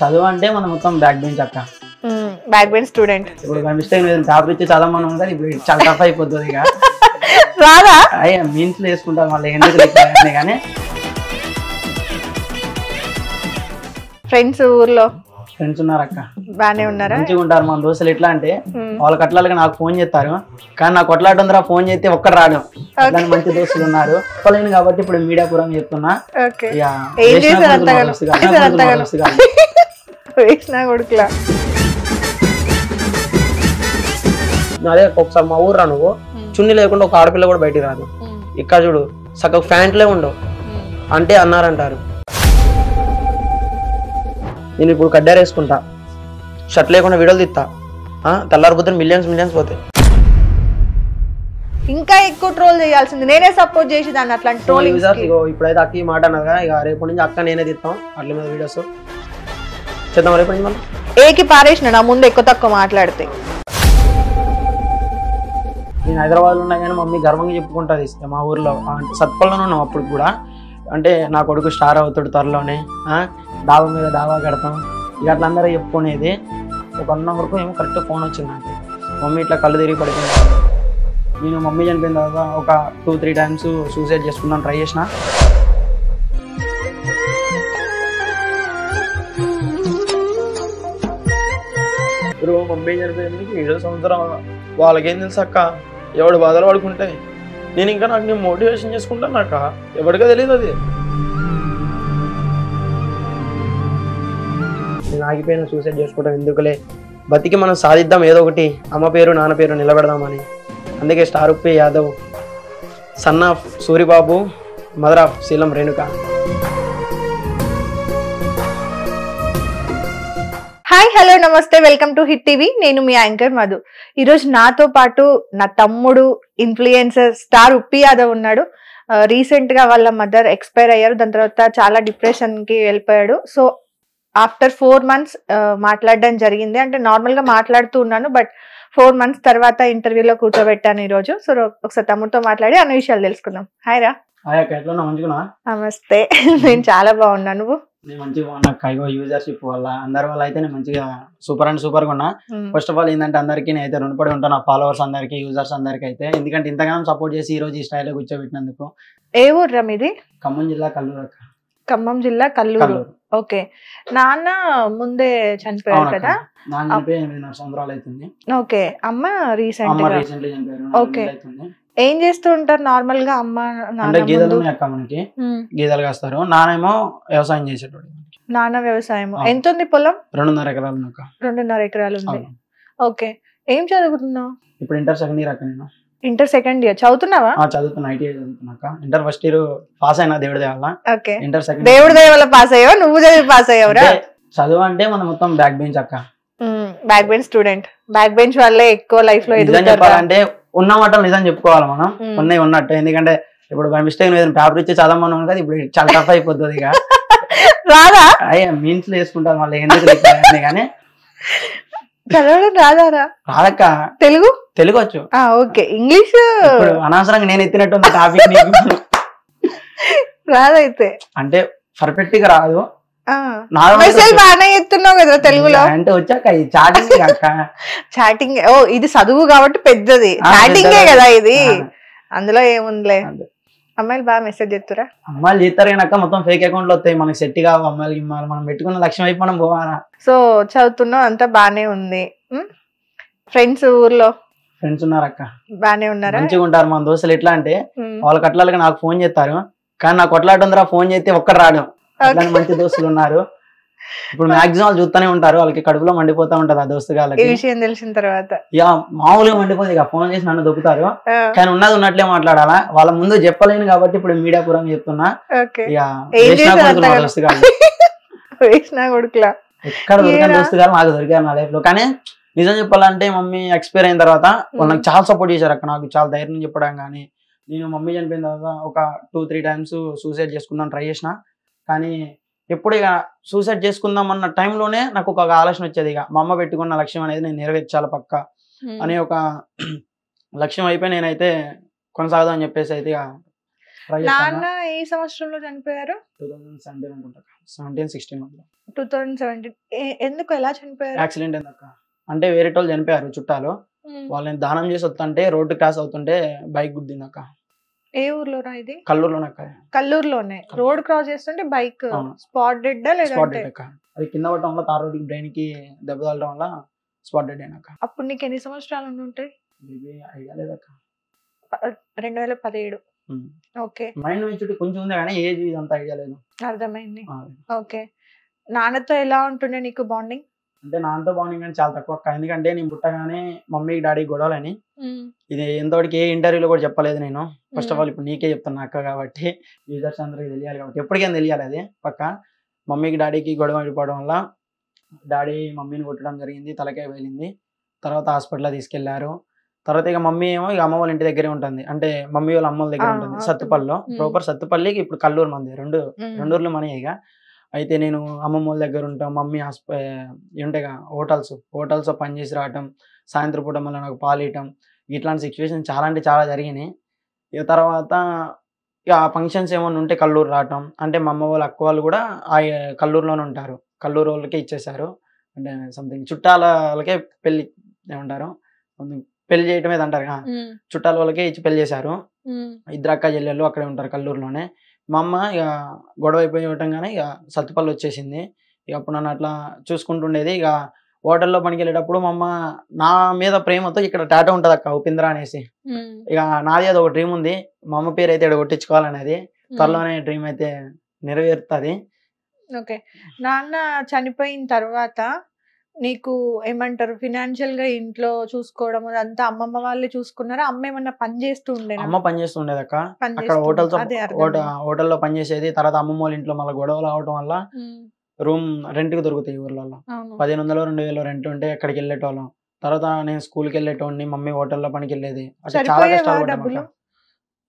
చదువు అంటే మనం మొత్తం బ్యాక్ బెంచ్ అక్క. Back bench student. ఇప్పుడు మిస్టేక్ మీద పేపర్ ఇచ్చి చాలా మంది ఉంటారు, ఇప్పుడు చాలా టఫ్ అయిపోతుంది ఇక. రాదా అయ్యా మీన్స్ వేసుకుంటాం మళ్ళీ ఎందుకు కానీ. ఫ్రెండ్స్ ఊర్లో ఫ్రెండ్స్ ఉన్నారు అక్క, బానే ఉన్నారా? మంచిగా ఉంటారు. మన దోస్తులు ఎట్లా అంటే వాళ్ళ కట్లాలకి నాకు ఫోన్ చేస్తారు, కానీ నాకు కొట్లాట ఉందిరా ఫోన్ చేస్తే ఒక్కడు రాడు. అట్లాంటి మంచి దోస్తులు ఉన్నారు. చెప్పలేను కాబట్టి ఇప్పుడు మీడియా పురం చెప్తున్నా. అదే ఒకసారి మా ఊర్రా నువ్వు చున్ని లేకుండా ఒక ఆడపిల్ల కూడా బయటికి రాదు. ఇక్కడ చూడు సగం ప్యాంట్లే ఉండవు అంటే అన్నారంటారు. నేను ఇప్పుడు కడ్డారు వేసుకుంటా, షర్ట్ లేకుండా వీడియోలు తీస్తా, తెల్లారిపోతే మిలియన్స్ పోతాయి. ఇంకా ఎక్కువ ట్రోల్ చేయాల్సింది, నేనే సపోర్ట్ చేసి దాన్ని అట్లాంటి ట్రోలింగ్. ఇప్పుడైతే అక్క ఈ మాట అన్నదా, ఇక రేపు నుంచి అక్క నేనే తీస్తాం అట్ల మీద వీడియోస్ చేద్దాం. రేపు నుంచి మనం ఏకి పారేసిన నా ముందు ఎక్కువ తక్కువ మాట్లాడితే. నేను హైదరాబాద్ లో ఉన్నా కానీ మమ్మీ గర్వంగా చెప్పుకుంటుంది. మా ఊర్లో అంటే సత్పల్లోనే ఉన్నాం అప్పుడు కూడా. అంటే నా కొడుకు స్టార్ అవుతాడు త్వరలోనే, డాబా మీద డాబా కడతాం ఇక అట్లా అందరూ చెప్పుకునేది. ఒక 1 అవర్ వరకు ఏమో కరెక్ట్ ఫోన్ వచ్చింది నాకు, మమ్మీ ఇట్లా కళ్ళు తిరిగి పడిపోయింది. నేను మమ్మీ చనిపోయిన తర్వాత ఒక 2-3 టైమ్స్ సూసైడ్ చేసుకుందాం ట్రై చేసిన. ఇప్పుడు మమ్మీ చనిపోయింది 7 సంవత్సరం, వాళ్ళకేం తెలుసు అక్క, ఎవడు బాధలు పడుకుంటాయి. నేను ఇంకా నాకు నేను మోటివేషన్ చేసుకుంటాను అక్క, ఎవరిగా తెలియదు అది. నేను ఆగిపోయిన సూసైడ్ చేసుకుంటాం ఎందుకులే, బతికి మనం సాధిద్దాం ఏదో ఒకటి, అమ్మ పేరు నాన్న పేరు నిలబెడదామని. అందుకే star Uppi Yadav, son of Suribabu, mother of Seelam Renuka. Hi hello నమస్తే, వెల్కమ్ టు హిట్ టీవీ. నేను మీ యాంకర్ మధు. ఈరోజు నాతో పాటు నా తమ్ముడు ఇన్ఫ్లుయెన్సర్ స్టార్ ఉప్పి యాదవ్ ఉన్నాడు. రీసెంట్ గా వాళ్ళ మదర్ ఎక్స్పైర్ అయ్యారు, దాని తర్వాత చాలా డిప్రెషన్ కి వెళ్ళిపోయాడు. సో ఆఫ్టర్ 4 months మాట్లాడడం జరిగింది. అంటే నార్మల్ గా మాట్లాడుతూ ఉన్నాను, బట్ 4 months తర్వాత ఇంటర్వ్యూలో కూర్చోబెట్టాను ఈ రోజు. సో ఒకసారి తమ్ముడితో మాట్లాడి అన్ని విషయాలు తెలుసుకుందాం. హాయ్ రా. నమస్తే. నేను చాలా బాగున్నా, నువ్వు? నేను మంచిగా బాగున్నా. యూజర్షిప్ వల్ల అందరి వల్ల అయితే నేను మంచిగా సూపర్ అండ్ సూపర్ గా ఉన్నా. ఫస్ట్ ఆఫ్ ఆల్ ఏంటంటే అందరికీ నేను అయితే రుణపడి ఉంటాను, నా ఫాలోవర్స్ అందరికి, యూజర్స్ అందరికి అయితే. ఎందుకంటే ఇంతగానో సపోర్ట్ చేసి ఈ రోజు ఈ స్టైల్లో కూర్చోబెట్టినందుకు. ఏ ఊర్రా మీది? ఖమ్మం జిల్లా కల్లూరు అక్క. ఖమ్మం జిల్లా కల్లూరు. ఓకే. నాన్న ముందే చనిపోయారు కదా? నాన్న చనిపోయి 8 సంవత్సరాలు అవుతుంది. ఓకే. అమ్మ రీసెంట్లీ చనిపోయారు. ఓకే. ఏం చేస్తూ ఉంటారు నార్మల్ గా అమ్మ అంటే? గీదలు అక్క మనకి, గీదలు కాస్తారు. నానేమో వ్యవసాయం చేసేటోడు. నాన్న వ్యవసాయం. ఎంత ఉంది పొలం? 2.5 ఎకరాలు. 2.5 ఎకరాలు ఉంది. ఓకే. ఏం చదువుతున్నావు? ఇప్పుడు ఇంటర్ సెకండ్ ఇయర్ అక్క. నేను ఇంటర్ సెకండ్ ఇయర్ చదువుతున్నావా? చదువుతున్నా, ఐటీఐ చదువుతున్నాక. ఇంటర్ ఫస్ట్ ఇయర్ పాస్ అయినా దేవుడి దయ వల్ల. ఓకే. ఇంటర్ సెకండ్ దేవుడి దయ వల్ల పాస్ అయ్యావా? నువ్వు చదివి పాస్ అయ్యావురా? చదువు అంటే మనం మొత్తం బ్యాక్ బెంచ్ అక్క. Back bench student. Back bench వాళ్ళే ఎక్కువ లైఫ్ లో ఎదుగుతారు. చెప్పాలంటే ఉన్న మాటలు నిజం చెప్పుకోవాలి మనం, ఉన్నాయి ఉన్నట్టు. ఎందుకంటే ఇప్పుడు బై మిస్టేక్ పేపర్ ఇచ్చి చదవమన్నాం కదా, ఇప్పుడు చాలా టఫ్ అయిపోతుంది ఇక. రాదా? అయ్యా మీన్స్ వేసుకుంటాం మళ్ళీ ఎందుకు కానీ. చదవడం రాదారా? రాదక్క. తెలుగు వచ్చు. ఓకే. ఇంగ్లీష్ అనవసరంగా నేను ఎత్తినట్టు టాపిక్ రాదైతే. అంటే పర్ఫెక్ట్ గా రాదు. బాగానే ఎత్తున్నావు కదా తెలుగులో. అంటే వచ్చాక చాటింగ్ అక్క. చాటింగ్. ఓ ఇది చదువు కాబట్టి పెద్దది, చాటింగే కదా ఇది, అందులో ఏముందిలే. అమ్మాయిలు బాగా మెసేజ్ చేస్తారా? అమ్మాయిలు చేస్తారు కానీ అక్క మొత్తం ఫేక్ అకౌంట్ లో వస్తాయి. మనకి సెట్ కావు అమ్మాయిలు గిమ్మాయిలు. మనం పెట్టుకున్న లక్ష్యం వైపు మనం పోవాలా. సో చదువుతున్నావు, అంతా బానే ఉంది. ఫ్రెండ్స్ ఊర్లో ఫ్రెండ్స్ ఉన్నారు అక్క, బానే ఉన్నారా? మంచిగా ఉంటారు. మన దోస్తులు ఎట్లా అంటే వాళ్ళ కట్లాలకి నాకు ఫోన్ చేస్తారు, కానీ నాకు కొట్లాట ఉందిరా ఫోన్ చేస్తే ఒక్కడు రాడు. అట్లాంటి మంచి దోస్తులు ఉన్నారు. ఇప్పుడు మాక్సిమం వాళ్ళు చూస్తూనే ఉంటారు, వాళ్ళకి కడుపులో మండిపోతా ఉంటది ఆ దోస్తు గాళ్ళకి. ఈ విషయం తెలిసిన తర్వాత ఇక మామూలుగా మండిపోతుంది. ఇక ఫోన్ చేసి నన్ను దొక్కుతారు, కానీ ఉన్నది ఉన్నట్లే మాట్లాడాలా. వాళ్ళ ముందు చెప్పలేను కాబట్టి ఇప్పుడు మీడియా పురం చెప్తున్నా. ఎక్కడ దొరికిన దోస్తు గారు నాకు దొరికారు నా లైఫ్ లో. కానీ నిజం చెప్పాలంటే మమ్మీ ఎక్స్పైర్ అయిన తర్వాత వాళ్ళు నాకు చాలా సపోర్ట్ చేశారు అక్క. నాకు చాలా ధైర్యం చెప్పడం కానీ. నేను మమ్మీ చనిపోయిన తర్వాత ఒక 2-3 టైమ్స్ సూసైడ్ చేసుకుందాం ట్రై చేసిన, కానీ ఎప్పుడు ఇక సూసైడ్ చేసుకుందాం అన్న టైంలోనే నాకు ఒక ఆలోచన వచ్చేది. ఇక మా అమ్మ పెట్టుకున్న లక్ష్యం అనేది నేను నెరవేర్చాలి పక్క అనే ఒక లక్ష్యం అయిపోయి నేనైతే కొనసాగదాం అని చెప్పేసి అయితే ట్రై నాన్న ఏ సంవత్సరంలో చనిపోయారు? 2017 అనుకుంటా, 17-16 2017. ఎందుకు, ఎలా చనిపోయారు? యాక్సిడెంట్ అయిందక్క. అంటే వేరే వాళ్ళు చనిపోయారు చుట్టాలు, వాళ్ళని దానం చేసి వస్తుంటే రోడ్డు క్రాస్ అవుతుంటే బైక్ గుద్దిందక్క. ఏ ఊర్లోనా ఇది? కల్లూరులోనక్క. కల్లూరులోనే రోడ్ క్రాస్ చేస్తుంటే బైక్ స్పాట్ డెడ్ స్పాట్ లేదంటే? డెడ్ అక్క. అది కింద పడటం వల్ల తార్ రోడ్డుకి బ్రెయిన్ కి దెబ్బ తగలడం వల్ల స్పాట్ డెడ్ అయినాక. అప్పుడు నీకు ఎన్ని సంవత్సరాలు ఉంటాయి? మేబీ ఐడియా లేదక్క. 2017. ఓకే, మైండ్ మెచ్యూరిటీ కొంచెం ఉంది కానీ ఏజ్ ఇదంతా ఐడియా లేదు. అర్థమైంది. ఓకే, నాన్నతో ఎలా ఉంటుండే నీకు బాండింగ్? అంటే నాన్నతో బాండింగ్ కానీ చాలా తక్కువ అక్క. ఎందుకంటే నేను పుట్టగానే మమ్మీ డాడీ గొడవలని, ఇది ఎంతవరకు ఏ ఇంటర్వ్యూలో కూడా చెప్పలేదు నేను. ఫస్ట్ ఆఫ్ ఆల్ ఇప్పుడు నీకే చెప్తున్నా అక్క, కాబట్టి యూజర్స్ అందరికి తెలియాలి కాబట్టి ఎప్పటికైనా తెలియాలి అది పక్క. మమ్మీకి డాడీకి గొడవ అయిపోవడం వల్ల డాడీ మమ్మీని కొట్టడం జరిగింది, తలకాయ వేలింది. తర్వాత హాస్పిటల్లో తీసుకెళ్లారు. తర్వాత ఇక మమ్మీ ఏమో ఇక అమ్మ వాళ్ళ ఇంటి దగ్గరే ఉంటుంది, అంటే మమ్మీ వాళ్ళ అమ్మ వాళ్ళ దగ్గర ఉంటుంది సత్తుపల్లిలో. ప్రాపర్ సత్తుపల్లికి ఇప్పుడు కల్లూరు మంది, రెండు ఊర్లు మన. ఇక అయితే నేను అమ్మమ్మ వాళ్ళ దగ్గర ఉంటాం, మమ్మీ ఉంటాయి హోటల్స్ పనిచేసి రావటం, సాయంత్రం పూట మళ్ళీ నాకు పాలు ఇవ్వటం, ఇట్లాంటి సిచ్యువేషన్ చాలా అంటే చాలా జరిగినాయి. ఇక తర్వాత ఇక ఆ ఫంక్షన్స్ ఏమన్నా ఉంటే కల్లూరు రావటం, అంటే మా అమ్మ వాళ్ళ అక్క వాళ్ళు కూడా ఆ కల్లూరులోనే ఉంటారు, కల్లూరు వాళ్ళకే ఇచ్చేసారు. అంటే సంథింగ్ చుట్టాల వాళ్ళకే పెళ్లి ఏమంటారు, పెళ్లి చేయటం ఏదంటారు, చుట్టాల వాళ్ళకే ఇచ్చి పెళ్లి చేశారు. ఇద్దరు అక్క చెల్లెళ్ళు అక్కడే ఉంటారు కల్లూరులోనే. మా అమ్మ ఇక గొడవ అయిపోయి ఇవ్వటంగానే ఇక సత్తుపల్లి వచ్చేసింది. ఇక అప్పుడు నన్ను అట్లా చూసుకుంటుండేది. ఇక హోటల్లో పనికి వెళ్ళేటప్పుడు మా అమ్మ నా మీద ప్రేమతో ఇక్కడ టాటా ఉంటుంది అక్క, ఉపేంద్ర అనేసి. ఇక నాది అది ఒక డ్రీమ్ ఉంది, మా అమ్మ పేరు అయితే ఇక్కడ కొట్టించుకోవాలనేది. త్వరలోనే డ్రీమ్ అయితే నెరవేరుతుంది. ఓకే, నాన్న చనిపోయిన తర్వాత నీకు ఏమంటారు, ఫినాన్షియల్ గా ఇంట్లో చూసుకోవడం అదంతా అమ్మమ్మ వాళ్ళే చూసుకున్నారా? అమ్మ ఏమన్నా పని చేస్తూ ఉండేనా? అమ్మ పని చేస్తుండేది అక్క, అక్కడ హోటల్లో పనిచేసేది. తర్వాత అమ్మమ్మ వాళ్ళ ఇంట్లో మళ్ళీ గొడవలు అవడం వల్ల రూమ్ రెంట్ కి దొరుకుతాయి ఊర్లలో, 1500-2000 రెంట్ ఉంటే అక్కడికి వెళ్ళేటోళ్ళం. తర్వాత నేను స్కూల్కి వెళ్ళేటోడిని, మమ్మీ హోటల్లో పనికి వెళ్ళేది. అట్లా చాలా కష్టాలు పడ్డాం.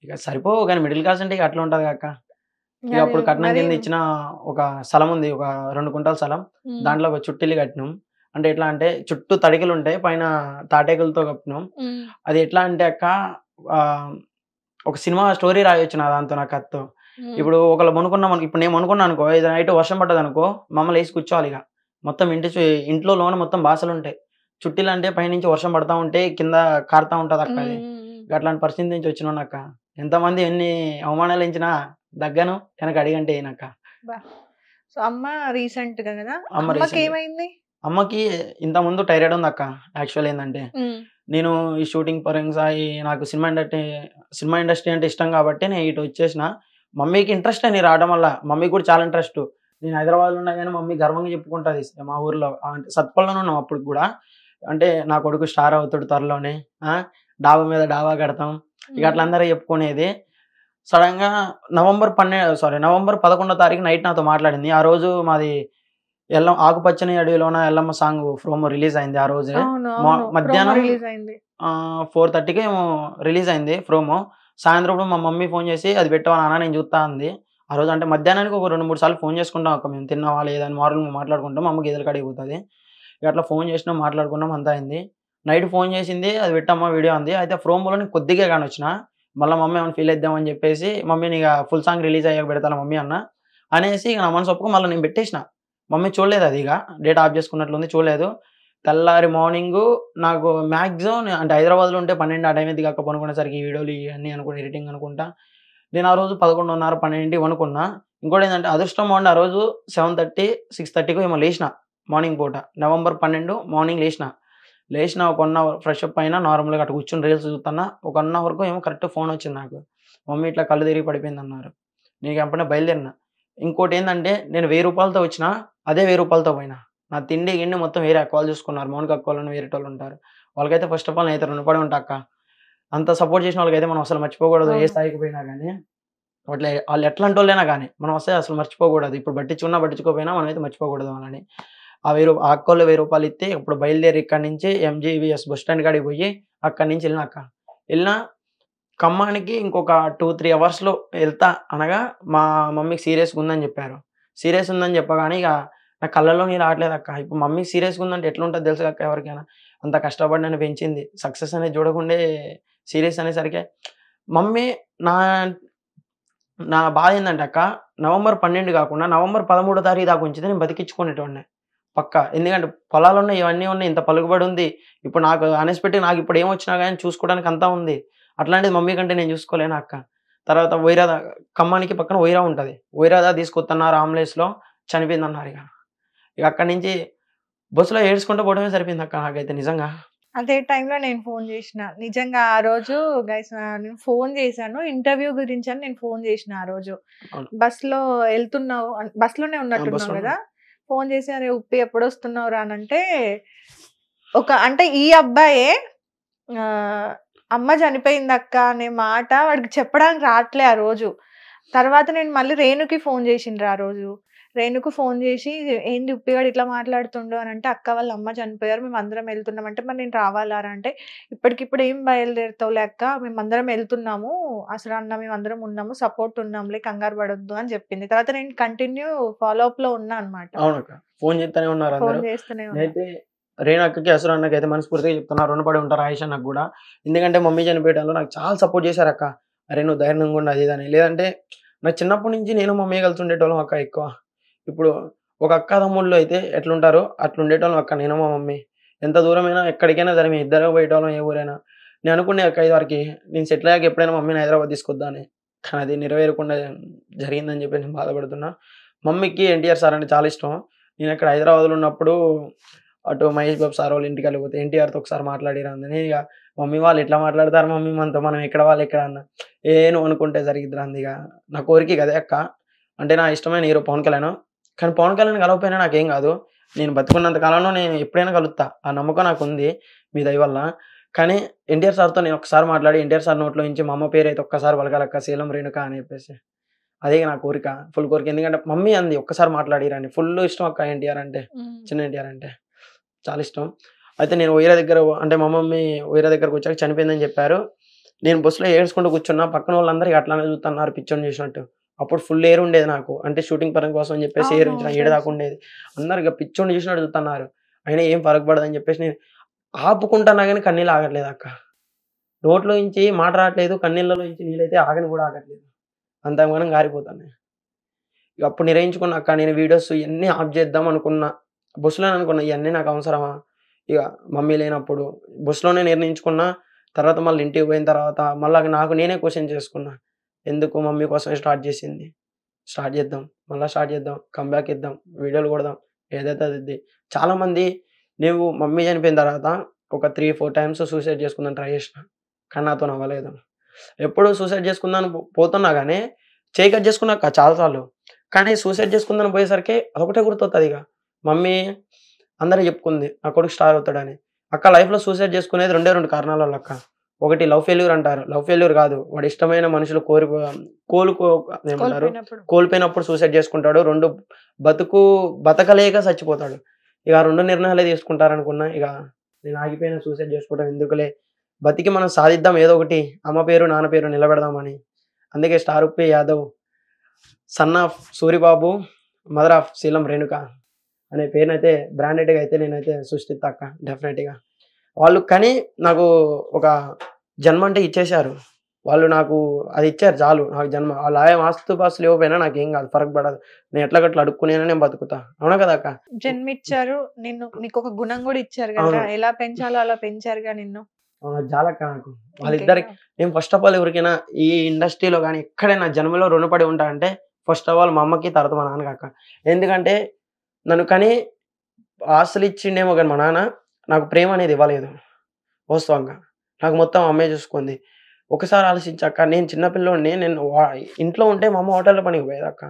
ఇక సరిపోవు కానీ మిడిల్ క్లాస్ అంటే ఇక అట్లా ఉంటది అక్క. ఇక అప్పుడు కట్నం కింద ఇచ్చిన ఒక స్థలం ఉంది, ఒక 2 గుంటల స్థలం. దాంట్లో ఒక చుట్టిల్లు కట్టినాం. అంటే ఎట్లా అంటే చుట్టూ తడికలు ఉంటాయి, పైన తాటేకలతో కప్పినాం. అది ఎట్లా అంటే అక్క, ఒక సినిమా స్టోరీ రాయొచ్చు నా దాంతో, నా కథతో. ఇప్పుడు ఒకళ్ళు అనుకున్నాం, ఇప్పుడు నేను అనుకున్నాను అనుకో, ఇది నైట్ వర్షం పడ్డది అనుకో, మమ్మల్ని వేసి కూర్చోవాలి. ఇక మొత్తం ఇంట్లో లోన మొత్తం బాసలు ఉంటాయి. చుట్టిలు అంటే పైనుంచి వర్షం పడతా ఉంటే కింద కారుతా ఉంటది అక్క. అది అట్లాంటి పరిస్థితి నుంచి వచ్చినాను అక్క. ఎంతమంది ఎన్ని అవమానాలు ఇచ్చినా దగ్గను వెనక అడిగంటే ఏనక్క. సో అమ్మ రీసెంట్ గా కదా, అమ్మకి ఏమైంది? అమ్మకి ఇంత ముందు టైరాయిడ్ ఉంది అక్క. యాక్చువల్ ఏంటంటే నేను ఈ షూటింగ్ పరంగా నాకు సినిమా ఇండస్ట్రీ అంటే ఇష్టం కాబట్టి నేను ఇటు వచ్చేసిన. మమ్మీకి ఇంట్రెస్ట్ అని రావడం వల్ల, మమ్మీకి కూడా చాలా ఇంట్రెస్ట్. నేను హైదరాబాద్లో ఉన్నా కానీ మమ్మీ గర్వంగా చెప్పుకుంటుంది మా ఊర్లో, అంటే సత్పల్లిలోనే ఉన్నాం అప్పుడు కూడా. అంటే నా కొడుకు స్టార్ అవుతాడు త్వరలోనే, డాబా మీద డాబా కడతాం, ఇక అట్లా అందరూ చెప్పుకునేది. సడన్ గా నవంబర్ 11వ తారీఖు నైట్ నాతో మాట్లాడింది. ఆ రోజు మాది ఆకుపచ్చని అడవిలోన ఎల్లమ్మ సాంగ్ ప్రోమో రిలీజ్ అయింది. ఆ రోజు మధ్యాహ్నం 4:30కి ఏమో రిలీజ్ అయింది ప్రోమో. సాయంత్రం మా మమ్మీ ఫోన్ చేసి అది పెట్టావా నాన్న నేను చూస్తా అంది. ఆ రోజు అంటే మధ్యాహ్నానికి ఒక 2-3 సార్లు ఫోన్ చేసుకుంటాం అక్క, మేము తిన్నావా లేదని మార్నింగ్ మాట్లాడుకుంటాం. అమ్మకి గేదెల కాడికి పోతుంది. ఇక అట్లా ఫోన్ చేసినాం, మాట్లాడుకున్నాం, అంతా అయింది. నైట్ ఫోన్ చేసింది, అది పెట్టమ్మా వీడియో అంది. అయితే ప్రోమోలో నేను కొద్దిగా కానీ వచ్చిన, మళ్ళీ మమ్మీ ఏమైనా ఫీల్ అవుద్దామని చెప్పేసి మమ్మీని ఇక ఫుల్ సాంగ్ రిలీజ్ అయ్యాక పెడతాను మమ్మీ అన్న అనేసి ఇక నా మనసు ఒప్పుకు మళ్ళీ నేను పెట్టేసిన. మమ్మీ చూడలేదు, అది ఇక డేట్ ఆఫ్ చేసుకున్నట్లుంది, చూడలేదు. తెల్లారి మార్నింగ్ నాకు మ్యాక్సిమం అంటే హైదరాబాద్లో ఉంటే 12 ఆ టైం అయితే కాక పనుకునేసరికి ఈ వీడియోలు ఇవన్నీ అనుకుని ఎడిటింగ్ అనుకుంటా నేను ఆ రోజు 11:30-12 అనుకున్నా. ఇంకోటి ఏంటంటే అదృష్టం బాగుండి ఆ రోజు 7:30-6:30కు ఏమో లేచిన మార్నింగ్ పూట. November 12 మార్నింగ్ లేచిన ఒక 1 అవర్ ఫ్రెష్ అప్ అయినా, నార్మల్గా అటు కూర్చొని రీల్స్ చూస్తున్నా. ఒక 1 అవర్కు ఏమో కరెక్ట్ ఫోన్ వచ్చింది నాకు, మమ్మీ ఇట్లా కళ్ళు తిరిగి పడిపోయింది అన్నారు. నీకు ఎప్పుడైనా బయలుదేరిన. ఇంకోటి ఏంటంటే నేను 1000 రూపాయలతో వచ్చిన, అదే 1000 రూపాయలతో పోయినా. నా తిండి గిన్నె మొత్తం వేరే అక్కలు చూసుకున్నారు, మౌనిక అక్కలను వేరే వాళ్ళు ఉంటారు. వాళ్ళకైతే ఫస్ట్ ఆఫ్ ఆల్ నేను అయితే రుణపడి ఉంటా అక్క. అంత సపోర్ట్ చేసిన వాళ్ళకైతే మనం అసలు మర్చిపోకూడదు. ఏ స్థాయికి పోయినా కానీ అట్లా వాళ్ళు ఎట్లాంటి వాళ్ళైనా కానీ మనం వస్తే అసలు మర్చిపోకూడదు. ఇప్పుడు పట్టించుకోకపోయినా మనం అయితే మర్చిపోకూడదు వాళ్ళని. ఆ అక్కలు 1000 రూపాయలు ఇస్తే ఇప్పుడు బయలుదేరి ఇక్కడి నుంచి MGVS బస్ స్టాండ్ కాడికి పోయి అక్కడి నుంచి వెళ్ళినా ఖమ్మానికి ఇంకొక 2-3 అవర్స్లో వెళ్తా అనగా మా మమ్మీకి సీరియస్గా ఉందని చెప్పారు. సీరియస్ ఉందని చెప్పగానే ఇక నా కళ్ళలో నీళ్ళు రావట్లేదు అక్క. ఇప్పుడు మమ్మీ సీరియస్గా ఉందంటే ఎట్లుంటుంది తెలుసు అక్క ఎవరికైనా. అంత కష్టపడి నన్ను పెంచింది, సక్సెస్ అనేది చూడకుండే సీరియస్ అనేసరికి మమ్మీ నా బాధ ఏందంటే అక్క, నవంబర్ 12 కాకుండా నవంబర్ 13 తారీఖు దాకా ఉంచితే నేను బతికించుకునేటోడిని పక్కా. ఎందుకంటే పొలాలున్నాయి, ఇవన్నీ ఉన్నాయి, ఇంత పలుకుబడి ఉంది. ఇప్పుడు నాకు అన్ఎక్స్‌పెక్టెడ్ నాకు ఇప్పుడు ఏమొచ్చినా గాని చూసుకోవడానికి అంతా ఉంది. అట్లాంటిది మమ్మీ కంటే నేను చూసుకోలేనా అక్క. తర్వాత వైరాద ఖమ్మానికి పక్కన వైరా ఉంటది. వైరాద తీసుకొత్తన్నారు ఆంబులెన్స్‌లో చనిపోయిందన్నారు ఇగ. ఇక అక్కడి నుంచి బస్సులో ఏడ్చుకుంటూ పోవడమే సరిపోయిందక్క నాకైతే నిజంగా. అదే టైంలో నేను ఫోన్ చేసిన. నిజంగా ఆ రోజు గైస్ నేను ఫోన్ చేశాను. ఇంటర్వ్యూ గురించని నేను ఫోన్ చేసిన ఆ రోజు. అవును. బస్‌లో ఎళ్తున్నావు బస్‌లోనే ఉన్నట్టున్నావు బస్సులో గదా! ఫోన్ చేసి "అరే ఉప్పి ఎప్పుడొస్తున్నావురా" అనంటే అంటే ఈ అబ్బాయే అమ్మ చనిపోయిందక్క అనే మాట వాడికి చెప్పడానికి రాట్లే ఆ రోజు. తర్వాత నేను మళ్ళీ రేణుకి ఫోన్ చేసిండ్రు ఆ రోజు. రేణుకు ఫోన్ చేసి "ఏంది ఉప్పిగాడు ఇట్లా మాట్లాడుతుండు" అనంటే "అక్క వాళ్ళ అమ్మ చనిపోయారు. మేమందరం ఎళ్తున్నాం" అంటే "మరి నేను రావాలారా" అంటే "ఇప్పటికిప్పుడు ఏం బయలుదేరుతావులే అక్క. మేమందరం ఎళ్తున్నాము. అసలు అన్న మేమందరం ఉన్నాము. సపోర్ట్ ఉన్నాంలే. కంగారు పడొద్దు" అని చెప్పింది. తర్వాత నేను కంటిన్యూ ఫాలో అప్‌లో ఉన్నా అన్నమాట. అవునక్క. ఫోన్ చేత్తనే ఉన్నారు అందరూ. ఫోన్ చేస్తూనే ఉన్నా. నేనైతే రేణు అక్కకి, అసలు అన్నకైతే మనస్ఫూర్తిగా చెప్తున్నా. రుణపడి ఉంటారు ఆయేష్ అన్నకు గూడా. ఎందుకంటే మమ్మీ చనిపోయడంలో నాకు చాలా సపోర్ట్ చేశారక్క. "అరే నువ్వు ధైర్యంగా ఉండు" అది ఇది అని. లేదంటే నాకు చిన్నప్పటి నుంచి నేను మమ్మీ కలిసి ఉండేటోళ్ళం అక్క ఎక్కువ. ఇప్పుడు ఒక అక్క తమ్ముళ్ళు అయితే ఎట్లుంటారో అట్లుండేటోళ్ళం అక్క నేను మా మమ్మీ. ఎంత దూరమైనా ఎక్కడికైనా సరే మేము ఇద్దరం పోయేటోళ్ళం ఏ ఊరైనా. నేను అనుకునే అక్క ఇదివరకి నేను సెటిల్ అయ్యాక ఎప్పుడైనా మమ్మీని హైదరాబాద్ తీసుకొద్దా అని. కానీ అది నెరవేరకుండా జరిగిందని చెప్పి నేను బాధపడుతున్నా. మమ్మీకి ఎన్టీఆర్ సార్ అంటే చాలా ఇష్టం. నేను అక్కడ హైదరాబాద్‌లో ఉన్నప్పుడు అటు మహేష్ బాబు సార్ వాళ్ళ ఇంటికి వెళ్ళిపోతే ఎన్టీఆర్‌తో ఒకసారి మాట్లాడిరా అంది. ఇక మమ్మీ వాళ్ళు ఎట్లా మాట్లాడతారు మమ్మీ మనతో, మనం ఎక్కడ వాళ్ళు ఎక్కడ అన్న. నువ్వు అనుకుంటే జరిగిద్దిరా అంది ఇక. నా కోరిక అదే అక్క. అంటే నా ఇష్టమైన హీరో పవన్ కళ్యాణ్. కానీ పవన్ కళ్యాణ్ కలవకపోయినా నాకేం కాదు. నేను బతికున్నంత కాలంలో నేను ఎప్పుడైనా కలుత్తా. ఆ నమ్మకం నాకుంది మీ దయ వల్ల. కానీ ఎన్టీఆర్ సార్‌తో నేను ఒకసారి మాట్లాడి ఎన్టీఆర్ సార్ నోట్లో నుంచి మా అమ్మ పేరైతే ఒక్కసారి పలకాలక్క శీలం రేణుక అని చెప్పేసి. అదే నా కోరిక. ఫుల్ కోరిక. ఎందుకంటే మమ్మీ అంది ఒక్కసారి మాట్లాడిరా అని. ఫుల్ ఇష్టం అక్క ఎన్టీఆర్ అంటే. చిన్న ఎన్టీఆర్ అంటే చాలా ఇష్టం. అయితే నేను వైరా దగ్గర అంటే మా మమ్మీ వైరా దగ్గరకొచ్చాక చనిపోయిందని చెప్పారు. నేను బస్సులో ఏడ్చుకుంటూ కూర్చున్నా. పక్కన వాళ్ళందరూ ఇక అట్లానే చూత్తన్నారు పిచ్చోడిని చూసినట్టు. అప్పుడు ఫుల్ ఎయిర్ ఉండేది నాకు. అంటే షూటింగ్ పరం కోసం అని చెప్పేసి ఎయిర్ ఉంచిన ఏడు దాకా ఉండేది. అందరూ ఇక పిచ్చోడిని చూసినట్టు చూత్తన్నారు. అయినా ఏం ఫరక్ పడదని చెప్పేసి నేను ఆపుకుంటున్నా గానీ కన్నీళ్ళు ఆగట్లేదు అక్క. నోట్లో నుంచి మాట రాట్లేదు. కన్నీళ్ళలో నుంచి నీళ్ళైతే ఆగను కూడా ఆగట్లేదు. అంతగానం గారిపోతున్నాయి. ఇక అప్పుడు నిర్ణయించుకున్నా అక్క నేను వీడియోస్ ఇయన్నీ ఆఫ్ చేద్దాం అనుకున్నా. బస్సులోనే అనుకున్నా ఇయన్నీ నాకు అవసరమా? ఇక మమ్మీ లేనప్పుడు బస్సులోనే నిర్ణయించుకున్నా. తర్వాత మళ్ళీ ఇంటికి పోయిన తర్వాత మళ్ళా నాకు నేనే క్వెషన్ చేసుకున్నా. ఎందుకు మమ్మీ కోసమే స్టార్ట్ చేసింది. స్టార్ట్ చేద్దాం. మళ్ళా స్టార్ట్ చేద్దాం. కమ్‌బ్యాక్ ఇద్దాం. వీడియోలు కొడదాం. ఏదైతే అదిద్ది. చాలామంది నువ్వు మమ్మీ చనిపోయిన తర్వాత ఒక 3, 4 టైమ్స్ సూసైడ్ చేసుకుందాం ట్రై చేసిన. కానీ నాతోని అవ్వలేదు. ఎప్పుడు సూసైడ్ చేసుకుందాం పోతున్నా గానీ చెయ్యి కట్ చేసుకున్నా అక్క చాలా సార్లు. కానీ సూసైడ్ చేసుకుందాం పోయేసరికి అదొకటే గుర్తొత్తదిగ. మమ్మీ అందరికి చెప్పుకుంది నా కొడుకు స్టార్ అవుతాడని. అక్క లైఫ్‌లో సూసైడ్ చేసుకునేది 2 కారణాల వల్ల అక్క. ఒకటి లవ్ ఫెయిల్యూర్ అంటారు. లవ్ ఫెయిల్యూర్ కాదు. వాడి ఇష్టమైన మనుషులు ఏమంటారు? కోల్పోయినప్పుడు సూసైడ్ చేసుకుంటాడు. 2 బతకలేక చచ్చిపోతాడు. ఇక ఆ 2 నిర్ణయాలే తీసుకుంటారనుకున్నా. ఇక నేను ఆగిపోయిన సూసైడ్ చేసుకోవడం ఎందుకులే. బతికి మనం సాధిద్దాం ఏదో ఒకటి. అమ్మ పేరు, నాన్న పేరు నిలబెడదామని. అందుకే star Uppi Yadav, son of Suribabu, mother of Seelam Renuka అనే పేరునైతే బ్రాండెడ్‌గా అయితే నేనైతే సృష్టిస్తా అక్క డెఫినెట్‌గా. వాళ్ళు కానీ నాకు ఒక జన్మ అంటే ఇచ్చేశారు. వాళ్ళు నాకు అది ఇచ్చారు చాలు నాకు జన్మ. వాళ్ళ ఆస్తుపాస్తులు ఇవ్వకపోయినా నాకేం కాదు. ఫరక్ పడదు. నేను ఎట్లాగట్లా అడుక్కునేనా నేను బతుకుతా. అవునా కదా అక్క? జన్మిచ్చారు. నీకొక గుణం కూడా ఇచ్చారు అవును. కదా! ఎలా పెంచాలో అలా పెంచారుగా నిన్ను. అవును. జాలక్క నాకు. వాళ్ళిద్దరికి నేను ఫస్ట్ ఆఫ్ ఆల్ ఎవరికైనా ఈ ఇండస్ట్రీలో గాని ఎక్కడైనా జన్మలో రుణపడి ఉంటా అంటే ఫస్ట్ ఆఫ్ ఆల్ మా అమ్మకి, తర్వాత మా నాన్నకి అక్క. ఎందుకంటే నన్ను కని ఆస్తులు ఇచ్చిండేమో గాని మా నాన్న నాకు ప్రేమ అనేది ఇవ్వలేదు వాస్తవంగా. నాకు మొత్తం అమ్మే చూసుకుంది. ఒకసారి ఆలోచించక్క నేను చిన్న పిల్లోడిని. నేను ఇంట్లో ఉంటే మా అమ్మ హోటల్‌లో పనికి పోయేదక్క.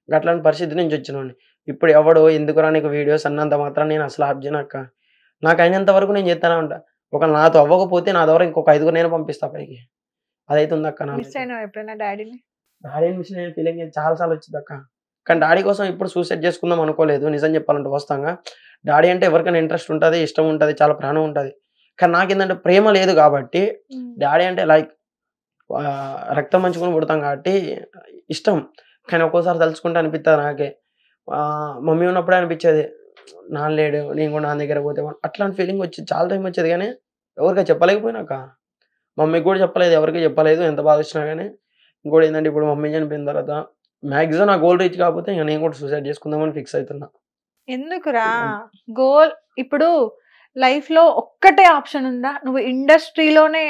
గట్లాంటి పరిస్థితి నుంచి వచ్చినోడిని. ఇప్పుడు ఎవడో ఎందుకురా నీకు వీడియోస్ అన్నంత మాత్రాన నేను అసలు ఆప్ చేయనక్క. నాకు అయినంత వరకు నేను చేత్తనే ఉంటా. ఒకవేళ నాతో అవ్వకపోతే నా ద్వారా ఇంకొక 5గురినైనా పంపిస్తా పైకి. అదైతే ఉందక్క మిస్ నాకైతే. అయినావా ఎప్పుడైనా డ్యాడీని? డాడీని మిస్ అయిన ఫీలింగ్ చాలా సార్లు వచ్చిందక్క. కానీ డాడీ కోసం ఎప్పుడు సూసైడ్ చేసుకుందాం అనుకోలేదు. నిజం చెప్పాలంటే వాస్తవంగా. డాడీ అంటే ఎవరికైనా ఇంట్రెస్ట్ ఉంటది, ఇష్టం ఉంటది, చాలా ప్రాణం ఉంటది. కానీ నాకేందంటే ప్రేమ లేదు కాబట్టి డాడీ అంటే లైక్ రక్తం పంచుకొని పుడతాం కాబట్టి ఇష్టం. కానీ ఒక్కోసారి తలుచుకుంటే అనిపిత్తది నాకే. మమ్మీ ఉన్నప్పుడే అనిపిచ్చేది. నాన్న లేడు. నేను కూడా నాన్న దగ్గర పోతే అట్లాంటి ఫీలింగ్ వచ్చేది. చాలా టైం వచ్చేది గానీ ఎవరికీ చెప్పలేకపోయినా అక్క. మమ్మీకి కూడా చెప్పలేదు. ఎవరికీ చెప్పలేదు. ఎంత బాధొచ్చినా గానీ. ఇంకోటి ఏంటంటే ఇప్పుడు మమ్మీ చనిపోయిన తర్వాత మ్యాక్సిమం నా గోల్ రీచ్ కాకపోతే ఇంకా నేను కూడా సూసైడ్ చేసుకుందామని ఫిక్స్ అవుతున్నా. ఎందుకురా గోల్? ఇప్పుడు లైఫ్ లో ఒక్కటే ఆప్షన్ ఉందా? నువ్వు ఇండస్ట్రీలోనే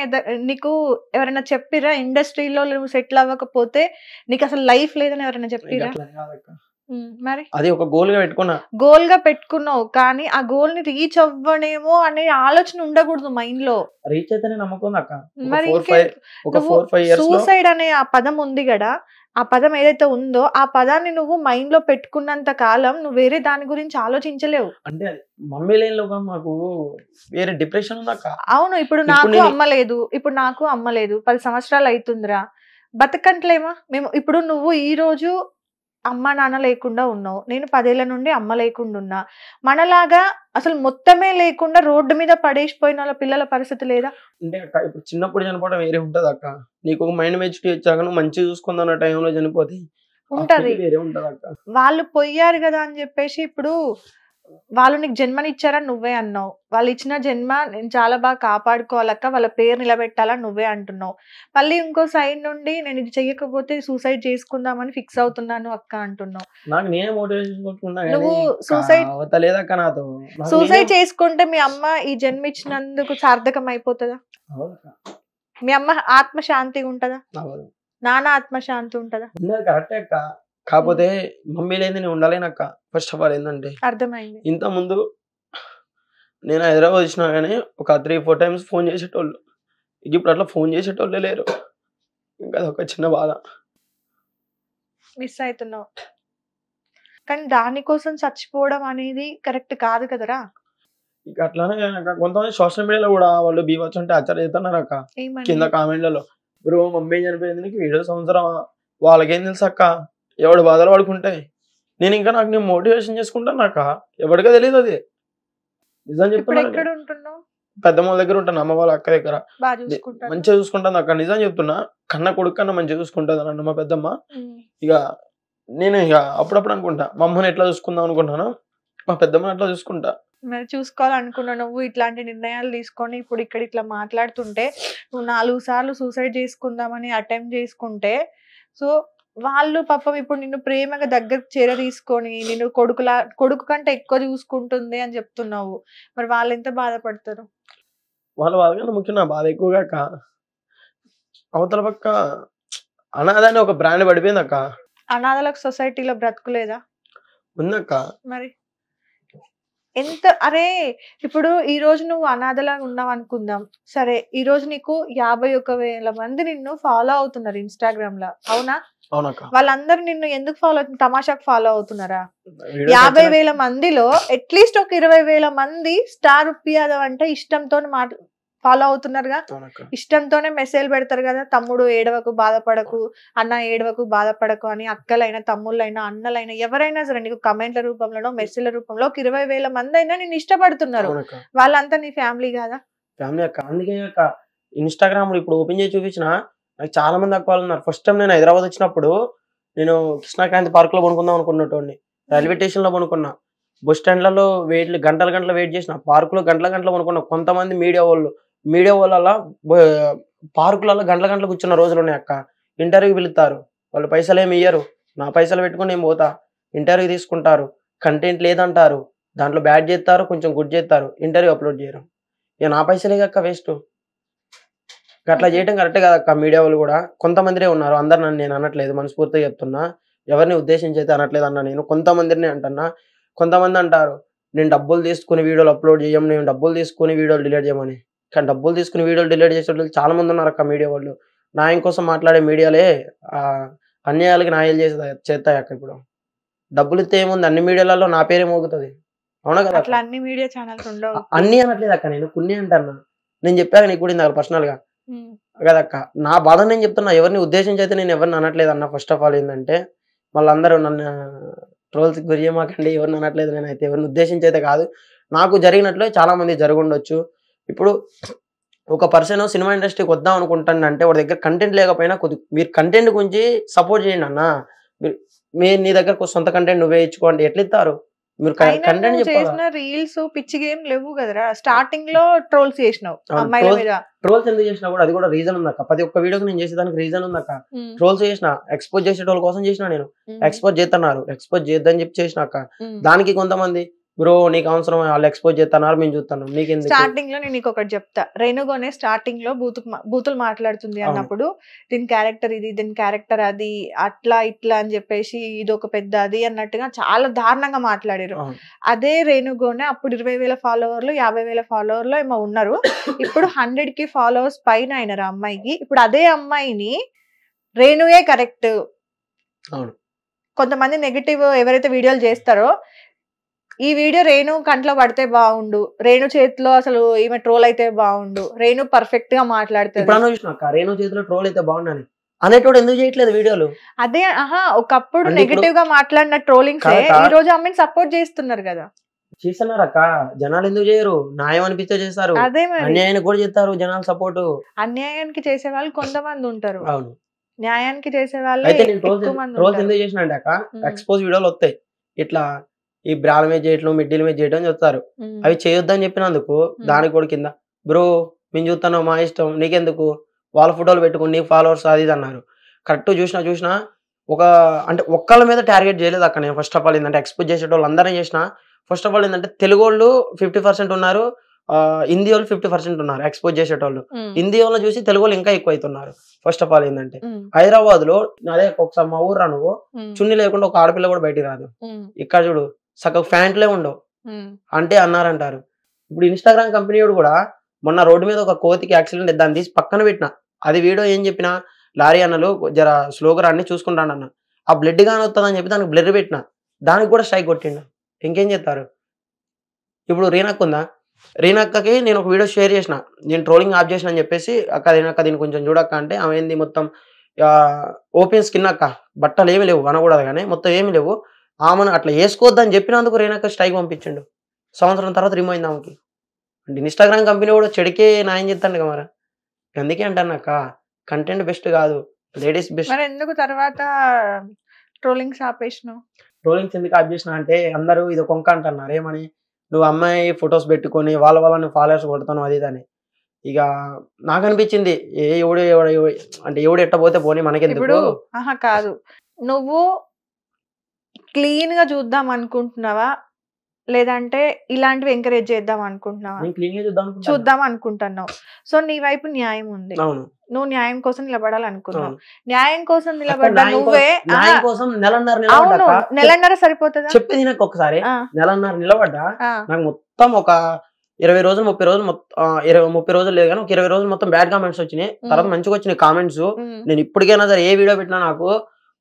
నీకు ఎవరైనా చెప్పిరా ఇండస్ట్రీలో నువ్వు సెటిల్ అవ్వకపోతే నీకు అసలు లైఫ్ లేదని ఎవరైనా చెప్పిరా? మరి అది ఒక గోల్ గా పెట్టుకున్నా. గోల్ గా పెట్టుకున్నావు కానీ ఆ గోల్ ని రీచ్ అవ్వనేమో అనే ఆలోచన ఉండకూడదు మైండ్ లో. రీచ్ అయితేనే నమ్మకం అక్క. మరి ఒక 4-5 years సూసైడ్ అనే ఆ పదం ఉంది కదా, ఆ పదం ఏదైతే ఉందో ఆ పదాన్ని నువ్వు మైండ్ లో పెట్టుకున్నంత కాలం నువ్వు వేరే దాని గురించి ఆలోచించలేవు. అంటే మమ్మీ లేనిలో మాకు వేరే డిప్రెషన్ ఉంది అక్క. అవును, ఇప్పుడు నాకు అమ్మ లేదు 10 సంవత్సరాలు అవుతుందిరా, బతకంట్లేమా మేము? ఇప్పుడు నువ్వు ఈ రోజు అమ్మ నాన్న లేకుండా ఉన్నావు, నేను 10 ఏళ్ల నుండి అమ్మ లేకుండా ఉన్నా. మనలాగా అసలు మొత్తమే లేకుండా రోడ్డు మీద పడేసిపోయిన వాళ్ళ పిల్లల పరిస్థితి లేదా? అంటే అక్క ఇప్పుడు చిన్నప్పుడు చనిపోవడం వేరే ఉంటది అక్క. నీకు ఒక మైండ్ మెచ్యూరిటీ వచ్చాక నువ్వు మంచిగా చూసుకుందన్న టైంలో చనిపోతే ఉంటది, వేరే ఉంటది అక్క. వాళ్ళు పోయారు కదా అని చెప్పేసి ఇప్పుడు వాళ్ళు నీకు జన్మనిచ్చారని నువ్వే అన్నావు, వాళ్ళు ఇచ్చిన జన్మ నేను చాలా బాగా కాపాడుకోవాలక్క, వాళ్ళ పేరు నిలబెట్టాలని నువ్వే అంటున్నావు. మళ్ళీ ఇంకో సైడ్ నుండి నేను ఇది చెయ్యకపోతే సూసైడ్ చేసుకుందామని ఫిక్స్ అవుతున్నాను అక్క అంటున్నావు. నాకు నేనే మోటివేషన్ కొట్టుకున్నా. నువ్వు సూసైడ్ చేసుకుంటే మీ అమ్మ ఈ జన్మ ఇచ్చినందుకు సార్థకం అయిపోతుందా? మీ అమ్మ ఆత్మశాంతి ఉంటదా? నాన్న ఆత్మశాంతి ఉంటదా? కరెక్టే అక్క. కాకపోతే మమ్మీ లేని నేను ఉండలేనక్క. ఫస్ట్ ఆఫ్ ఆల్ ఏంటంటే అర్థమైంది, ఇంత ముందు నేను హైదరాబాద్ వచ్చినా కానీ ఒక 3-4 times ఫోన్ చేసేటోళ్ళు, ఇప్పుడు అట్లా ఫోన్ చేసేటోళ్ళే లేరు. ఇంకా అదొక చిన్న బాధ. మిస్ అవుతున్నావు కానీ దానికోసం చచ్చిపోవడం అనేది కరెక్ట్ కాదు కదరా. ఇక అట్లానే కొంతమంది సోషల్ మీడియాలో కూడా వాళ్ళు బీవచ్చు అంటే ఆచార్య చేస్తున్నారు అక్క. కింద కామెంట్లలో బ్రో మమ్మీ చనిపోయింది నీకు 7 సంవత్సరం, వాళ్ళకేం తెలుసు అక్క, ఎవడు బాధలు పడుకుంటాయి. నేను మోటివేషన్ చేసుకుంటాను అక్క, ఎవరిగా తెలియదు అది. నిజం చెప్తున్నా. పెద్దమ్మ దగ్గర ఉంటాను, అమ్మ వాళ్ళ అక్క దగ్గర మంచిగా చూసుకుంటాను అక్క. నిజం చెప్తున్నా, కన్న కొడుకు కన్నా మంచిగా చూసుకుంటుంది అన్న మా పెద్దమ్మ. ఇక నేను అప్పుడప్పుడు అనుకుంటా మా అమ్మని ఎట్లా చూసుకుందాం అనుకుంటాను, మా పెద్దమ్మని ఎట్లా చూసుకుంటా. మరి చూసుకోవాలనుకున్నా నువ్వు ఇట్లాంటి నిర్ణయాలు తీసుకొని ఇప్పుడు ఇక్కడ ఇట్లా మాట్లాడుతుంటే నువ్వు 4 సార్లు సూసైడ్ చేసుకుందామని అటెంప్ట్ చేసుకుంటే, సో వాళ్ళు పాపం ఇప్పుడు నిన్ను ప్రేమగా దగ్గరకు తీసుకొని నిన్ను కొడుకు కంటే ఎక్కువ చూసుకుంటుంది అని చెప్తున్నావు. మరి వాళ్ళు ఎంత బాధపడతారు? వాళ్ళ బాధ ముఖ్యం, నా బాధ ఎక్కువగా అవతల పక్క అనాథని ఒక బ్రాండ్ పడిపోయింది అక్క. అనాథలకు సొసైటీలో బ్రతుకులేదా? ఉందక్క. మరి ఎంత అరే ఇప్పుడు ఈ రోజు నువ్వు అనాథలా ఉన్నావు అనుకుందాం, సరే ఈ రోజు నీకు 51,000 మంది నిన్ను ఫాలో అవుతున్నారు ఇన్స్టాగ్రామ్ లో, అవునా? వాళ్ళందరూ నిన్ను ఎందుకు ఫాలో అవుతున్నారు? తమాషాకు ఫాలో అవుతున్నారా? 50,000 మందిలో అట్లీస్ట్ ఒక 20,000 మంది స్టార్ ఉప్పి యాదవ్ అంటే ఇష్టంతో ఫాలో అవుతున్నారుగా, ఇష్టంతోనే మెసేజ్ పెడతారు కదా, తమ్ముడు ఏడవకు బాధపడకు, అన్న ఏడవకు బాధపడకు అని. అక్కలైనా తమ్ముళ్ళైనా అన్నలైనా ఎవరైనా సరే నీకు కమెంట్ల రూపంలోనో మెసేజ్ల రూపంలో 20,000 మంది అయినా నేను ఇష్టపడుతున్నారు. వాళ్ళంతా నీ ఫ్యామిలీ కాదా? ఫ్యామిలీ అక్క. అందుకే ఇన్స్టాగ్రామ్ ఇప్పుడు ఓపెన్ చేసి చూపించిన నాకు చాలా మంది అక్క వాళ్ళు ఉన్నారు. ఫస్ట్ టైం నేను హైదరాబాద్ వచ్చినప్పుడు నేను కృష్ణాక్రాంతి పార్క్ లో పనుకుందాం అనుకున్నట్టు, రైల్వే స్టేషన్ లో పనుకున్నా, బస్ స్టాండ్లలో గంటల వెయిట్ చేసిన, పార్కులో గంటల పనుకున్నా. కొంతమంది మీడియా వాళ్ళ పార్కులలో గంటల కూర్చున్న రోజులు ఉన్నాయి అక్క. ఇంటర్వ్యూ పిలుస్తారు, వాళ్ళు పైసలు ఏమి ఇయ్యరు, నా పైసలు పెట్టుకుని నేను పోతా, ఇంటర్వ్యూ తీసుకుంటారు, కంటెంట్ లేదంటారు, దాంట్లో బ్యాడ్ చేస్తారు, కొంచెం గుడ్ చేస్తారు, ఇంటర్వ్యూ అప్లోడ్ చేయరు. ఇక నా పైసలే అక్క వేస్ట్. అట్లా చేయటం కరెక్టే కదక్క. మీడియా వాళ్ళు కూడా కొంతమందిరే ఉన్నారు, అందరు నన్ను నేను అనట్లేదు, మనస్ఫూర్తిగా చెప్తున్నా, ఎవరిని ఉద్దేశించి అయితే అనట్లేదు అన్న. నేను కొంతమందిని అంటున్నా. కొంతమంది అంటారు నేను డబ్బులు తీసుకుని వీడియోలు అప్లోడ్ చేయం, నేను డబ్బులు తీసుకుని వీడియోలు డిలీట్ చేయమని. కానీ డబ్బులు తీసుకుని వీడియోలు డిలీట్ చేసే వాళ్ళు చాలా మంది ఉన్నారు అక్క. మీడియా వాళ్ళు న్యాయం కోసం మాట్లాడే మీడియాలే అన్యాయాలకి న్యాయాలు చేస్తాయి అక్క. ఇప్పుడు డబ్బులు ఇస్తే ఏముంది, అన్ని మీడియాలలో నా పేరే మోగుతుంది, అవునా కదా? అట్లా అన్ని మీడియా ఛానల్స్ ఉండవు. అన్ని అనట్లేదు అక్క, నేను కొన్ని అంటున్నా. నేను చెప్పాను నీకు కూడా ఇందాక పర్సనల్ గా కదక్క. నా బాధ నేను చెప్తున్నా, ఎవరిని ఉద్దేశించి అయితే నేను ఎవరిని అనట్లేదు అన్న. ఫస్ట్ ఆఫ్ ఆల్ ఏంటంటే వాళ్ళందరూ నన్ను ట్రోల్స్ గురి చేయమాకండి, ఎవరిని అనట్లేదు, నేనైతే ఎవరిని ఉద్దేశించి అయితే కాదు. నాకు జరిగినట్లు చాలా మంది జరుగుండొచ్చు. ఇప్పుడు ఒక పర్సన్ సినిమా ఇండస్ట్రీకి వద్దాం అనుకుంటాను అంటే వాడి దగ్గర కంటెంట్ లేకపోయినా మీరు కంటెంట్ గురించి సపోర్ట్ చేయండి అన్న. మీరు నీ దగ్గర సొంత కంటెంట్ నువ్వే ఇచ్చుకోండి, ఎట్లా ఇస్తారు? మీరు అయినా కంటెంట్ నువ్వు చెప్పాలా? చేసిన రీల్స్ పిచ్చిగా ఏం లేవు కదరా. స్టార్టింగ్ లో ట్రోల్స్ చేసినావు అవును, అమ్మాయిల trolls- మీద. ట్రోల్స్ ఎందుకు చేసినా కూడా అది కూడా రీజన్ ఉందక్క. ప్రతి ఒక్క వీడియోకి నేను చేసేదానికి రీజన్ ఉందక్క. ఉమ్, ట్రోల్స్ చేసిన, ఎక్స్పోజ్ చేసేటోళ్ళ కోసం చేసిన. నేను ఉమ్, ఎక్స్పోజ్ చేస్తున్నారు, ఎక్స్పోజ్ చేద్దని చెప్పి చేసిన అక్క. ఉమ్. దానికి కొంతమంది బ్రో నీకు అవసరం, వాళ్ళు ఎక్స్పోజ్ చేస్తున్నారు మేము చూస్తున్నాం నీకెందుకు. స్టార్టింగ్ లో నేను నీకు ఒకటి చెప్తా. రేణుగోనే స్టార్టింగ్ లో బూతులు మాట్లాడుతుంది అన్నప్పుడు దీని క్యారెక్టర్ ఇది, దీని క్యారెక్టర్ అది, అట్లా ఇట్లా అని చెప్పేసి ఇది ఒక పెద్ద అది అన్నట్టుగా చాలా దారుణంగా మాట్లాడారు. అవును. అదే రేణుగోనే అప్పుడు 20,000 ఫాలోవర్లు 50,000 ఫాలోవర్లు ఏమో ఉన్నారు. ఇప్పుడు 100K ఫాలోవర్స్ పైన అయినారు ఆ అమ్మాయికి. ఇప్పుడు అదే అమ్మాయిని రేణుయే కరెక్ట్, అవును. కొంతమంది నెగిటివ్ ఎవరైతే వీడియోలు చేస్తారో ఈ వీడియో రేణు కంట్లో పడితే బాగుండు, రేణు చేతిలో అసలు ఈమె ట్రోల్ అయితే బాగుండు, రేణు పర్ఫెక్ట్ గా మాట్లాడుతుంది. ఇప్పుడు చూసిన అక్క, రేణు చేతిలో ట్రోల్ అయితే బాగుండని అనేటోడు ఎందుకు చేయట్లేదు వీడియోలు? అదే ఒకప్పుడు అంటే ఇప్పుడు- నెగిటివ్ గా మాట్లాడిన ట్రోలింగ్స్ కాదా? ఈ రోజు ఆమెను సపోర్ట్ చేస్తున్నారు కదా. చేస్తున్నారు అక్క. జనాలు ఎందుకు చేయరు? న్యాయం అనిపిస్తే చేస్తారు, అదే మరి అన్యాయానికి కూడా చేస్తారు జనాలు సపోర్ట్. అన్యాయానికి చేసే వాళ్ళు కొంతమంది ఉంటారు, అవును. న్యాయానికి చేసే వాళ్ళు అయితే నేను ఎక్కువ మంది ట్రోల్స్ ఉంటారు. ఎందుకు చేసిన అంటే అక్క, ఉమ్. ఎక్స్పోజ్ వీడియోలు వస్తాయి ఇట్లా ఈ బ్రాల మీద చేయటం, మిడ్డీల మీద చేయడం చెప్తారు. ఉమ్, అవి చేయొద్దని చెప్పినందుకు దానికి కూడా కింద బ్రో మేము చూస్తాను మా ఇష్టం నీకెందుకు, వాళ్ళ ఫోటోలు పెట్టుకుని నీ ఫాలోవర్స్ అది ఇది అన్నారు. కరెక్ట్ చూసినా ఒక అంటే ఒక్కళ్ళ మీద టార్గెట్ చేయలేదు అక్క నేను. ఫస్ట్ ఆఫ్ ఆల్ ఏంటంటే ఎక్స్పోజ్ చేసేటోళ్ళు అందరినీ చేసిన. ఫస్ట్ ఆఫ్ ఆల్ ఏంటంటే తెలుగు వాళ్ళు 50% ఉన్నారు, హిందీ వాళ్ళు 50% ఉన్నారు ఎక్స్పోజ్ చేసేటోళ్ళు. ఉమ్, హిందీ వాళ్ళు చూసి తెలుగు వాళ్ళు ఇంకా ఎక్కువ అవుతున్నారు. ఫస్ట్ ఆఫ్ ఆల్ ఏంటంటే ఉమ్, హైదరాబాద్ లో అదే ఒకసారి మా ఊర్రా నువ్వు ఉమ్, చున్నీ లేకుండా ఒక ఆడపిల్ల కూడా బయటికి రాదు. ఉమ్, ఇక్కడ చూడు సగం ప్యాంట్లే ఉండవు ఉమ్, అంటే అన్నారంటారు. ఇప్పుడు ఇన్స్టాగ్రామ్ కంపెనీ కూడా మొన్న రోడ్డు మీద ఒక కోతికి యాక్సిడెంట్ దాన్ని తీసి పక్కన పెట్టిన. అది వీడియో ఏం చెప్పినా లారీ అన్నలు జర స్లోగా అన్ని చూసుకుంటాను అన్న. ఆ బ్లడ్ గాని వస్తుందని చెప్పి దానికి బ్లర్ పెట్టిన, దానికి కూడా స్ట్రైక్ కొట్టిండు. ఇంకేం చేస్తారు? ఇప్పుడు రీనక్ ఉందా, రీనక్కకి నేను ఒక వీడియో షేర్ చేసిన, నేను ట్రోలింగ్ ఆఫ్ చేసిన అని చెప్పేసి అక్క రీనక్క దీన్ని కొంచెం చూడక్క అంటే ఆమె ఏంది మొత్తం ఓపెన్ స్కిన్ అక్క, బట్టలు ఏమి లేవు అనకూడదు కానీ మొత్తం ఏమి లేవు. ఆమెను అట్లా వేసుకోవద్దని చెప్పినందుకు రీనక్క స్ట్రైక్ పంపించిండు. సంవత్సరం తర్వాత రిమూవ్ అయింది ఆమెకి. అంటే ఇన్స్టాగ్రామ్ కంపెనీ కూడా చెడికే న్యాయం చేస్తాను కదా మరి. అందుకే అంటాను అక్క, కంటెంట్ బెస్ట్ కాదు, లేడీస్ బెస్ట్. మరి ఎందుకు తర్వాత ట్రోలింగ్స్ ఆపేసినావు? ట్రోలింగ్స్ ఎందుకు ఆఫ్ చేసిన అంటే అందరూ ఇది కొంక అంటున్నారు. ఏమని, నువ్వు అమ్మాయి ఫొటోస్ పెట్టుకొని వాళ్ళని ఫాలోవర్స్ కొడతాను అది ఇదని. ఇక నాకు అనిపించింది ఎవడు అంటే ఎవడు ఎట్టపోతే పోనీ ఇప్పుడు మనకెందుకు. కాదు, నువ్వు క్లీన్ గా చూద్దాం అనుకుంటున్నావా లేదంటే ఇలాంటివి ఎంకరేజ్ చేద్దాం అనుకుంటున్నావా? నేను క్లీన్ గా చూద్దాం అనుకుంటున్నా. చూద్దాం అనుకుంటున్నావు. సో నీ వైపు న్యాయం ఉంది, అవును నువ్వు న్యాయం కోసం నిలబడాలనుకున్నావు. అవును. న్యాయం కోసం అక్క, నిలబడ్డా నువ్వే. న్యాయం కోసం నెలన్నర అవును, నిలబడ్డా నెలన్నర సరిపోతుందా? చెప్పేది నాకు ఒకసారి. ఆ, నెలన్నర నిలబడ్డా ఆ, నాకు మొత్తం ఒక 20 రోజులు 30 రోజులు 30 రోజులు లేదు కానీ ఒక 20 రోజులు మొత్తం బ్యాడ్ కామెంట్స్ వచ్చినాయి. తర్వాత మంచిగా వచ్చినాయి కామెంట్స్. ఉమ్, నేను ఇప్పటికైనా సరే ఏ వీడియో పెట్టినా నాకు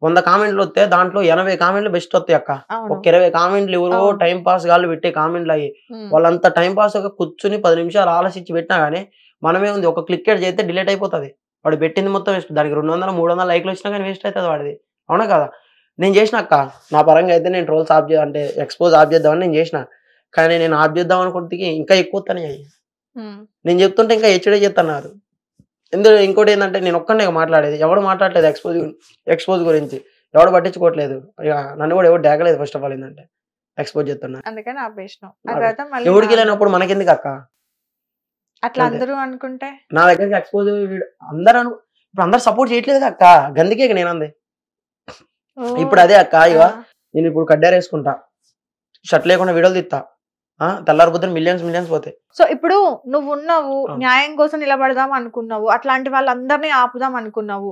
100 కామెంట్లు వస్తే దాంట్లో 80 కామెంట్లు బెస్ట్ వస్తాయి అక్క. అవును, ఒక 20 కామెంట్లు ఎవరో అవును. టైం పాస్ గాళ్ళు పెట్టే కామెంట్లు అయ్యి ఉమ్, వాళ్ళంతా టైం పాస్ కూర్చుని 10 నిమిషాలు ఆలోచించి పెట్టినా గానీ మనమే ఉంది ఒక క్లిక్ చేస్తే డిలీట్ అయిపోతుంది. వాడు పెట్టింది మొత్తం వేస్ట్. దానికి 200 300 లైక్లు వచ్చినా కానీ వేస్ట్ అవుతుంది వాడిది. అవునా కదా? నేను చేసిన అక్క నా పరంగా అయితే నేను ట్రోల్స్ ఆఫ్ అంటే ఎక్స్పోజ్ ఆఫ్ చేద్దామని నేను చేసిన. కానీ నేను ఆఫ్ చేద్దాం అనుకుంటే ఇంకా ఎక్కువ వస్తాయి అయ్యి. ఉమ్, నేను చెప్తుంటే ఇంకా హెచ్డే చేస్తున్నారు. ఎందుకు ఇంకోటి ఏంటంటే నేను ఒక్కనే మాట్లాడేది, ఎవడు మాట్లాడలేదు ఎక్స్పోజ్ గురించి, ఎవడు పట్టించుకోవట్లేదు. ఇక నన్ను కూడా ఎవరు డాగలేదు. ఫస్ట్ ఆఫ్ ఆల్ ఏంటంటే ఎక్స్పోజ్ చేస్తున్నా. అందుకని ఆపేసినావు. ఆ తర్వాత మళ్ళీ ఎవడికి లేనప్పుడు మనకెందుకు అక్క? అట్లా అంతే. అందరూ అనుకుంటే నా దగ్గరికి ఎక్స్పోజ్ అందరూ ఇప్పుడు అందరు సపోర్ట్ చేయట్లేదు అక్క. గందుకే ఇక నేనంది. ఓ, ఇప్పుడు అదే అక్క, ఇక ఆ, నేను ఇప్పుడు కడ్డారు వేసుకుంటా, షర్ట్ లేకుండా వీడియోలు తీస్తా, తెల్లారి పొద్దున మిలియన్స్ పోతాయి. సో ఇప్పుడు నువ్వు ఉన్నావు, ఆ. న్యాయం కోసం నిలబడదాం అనుకున్నావు, అట్లాంటి వాళ్ళందరినీ ఆపుదాం అనుకున్నావు.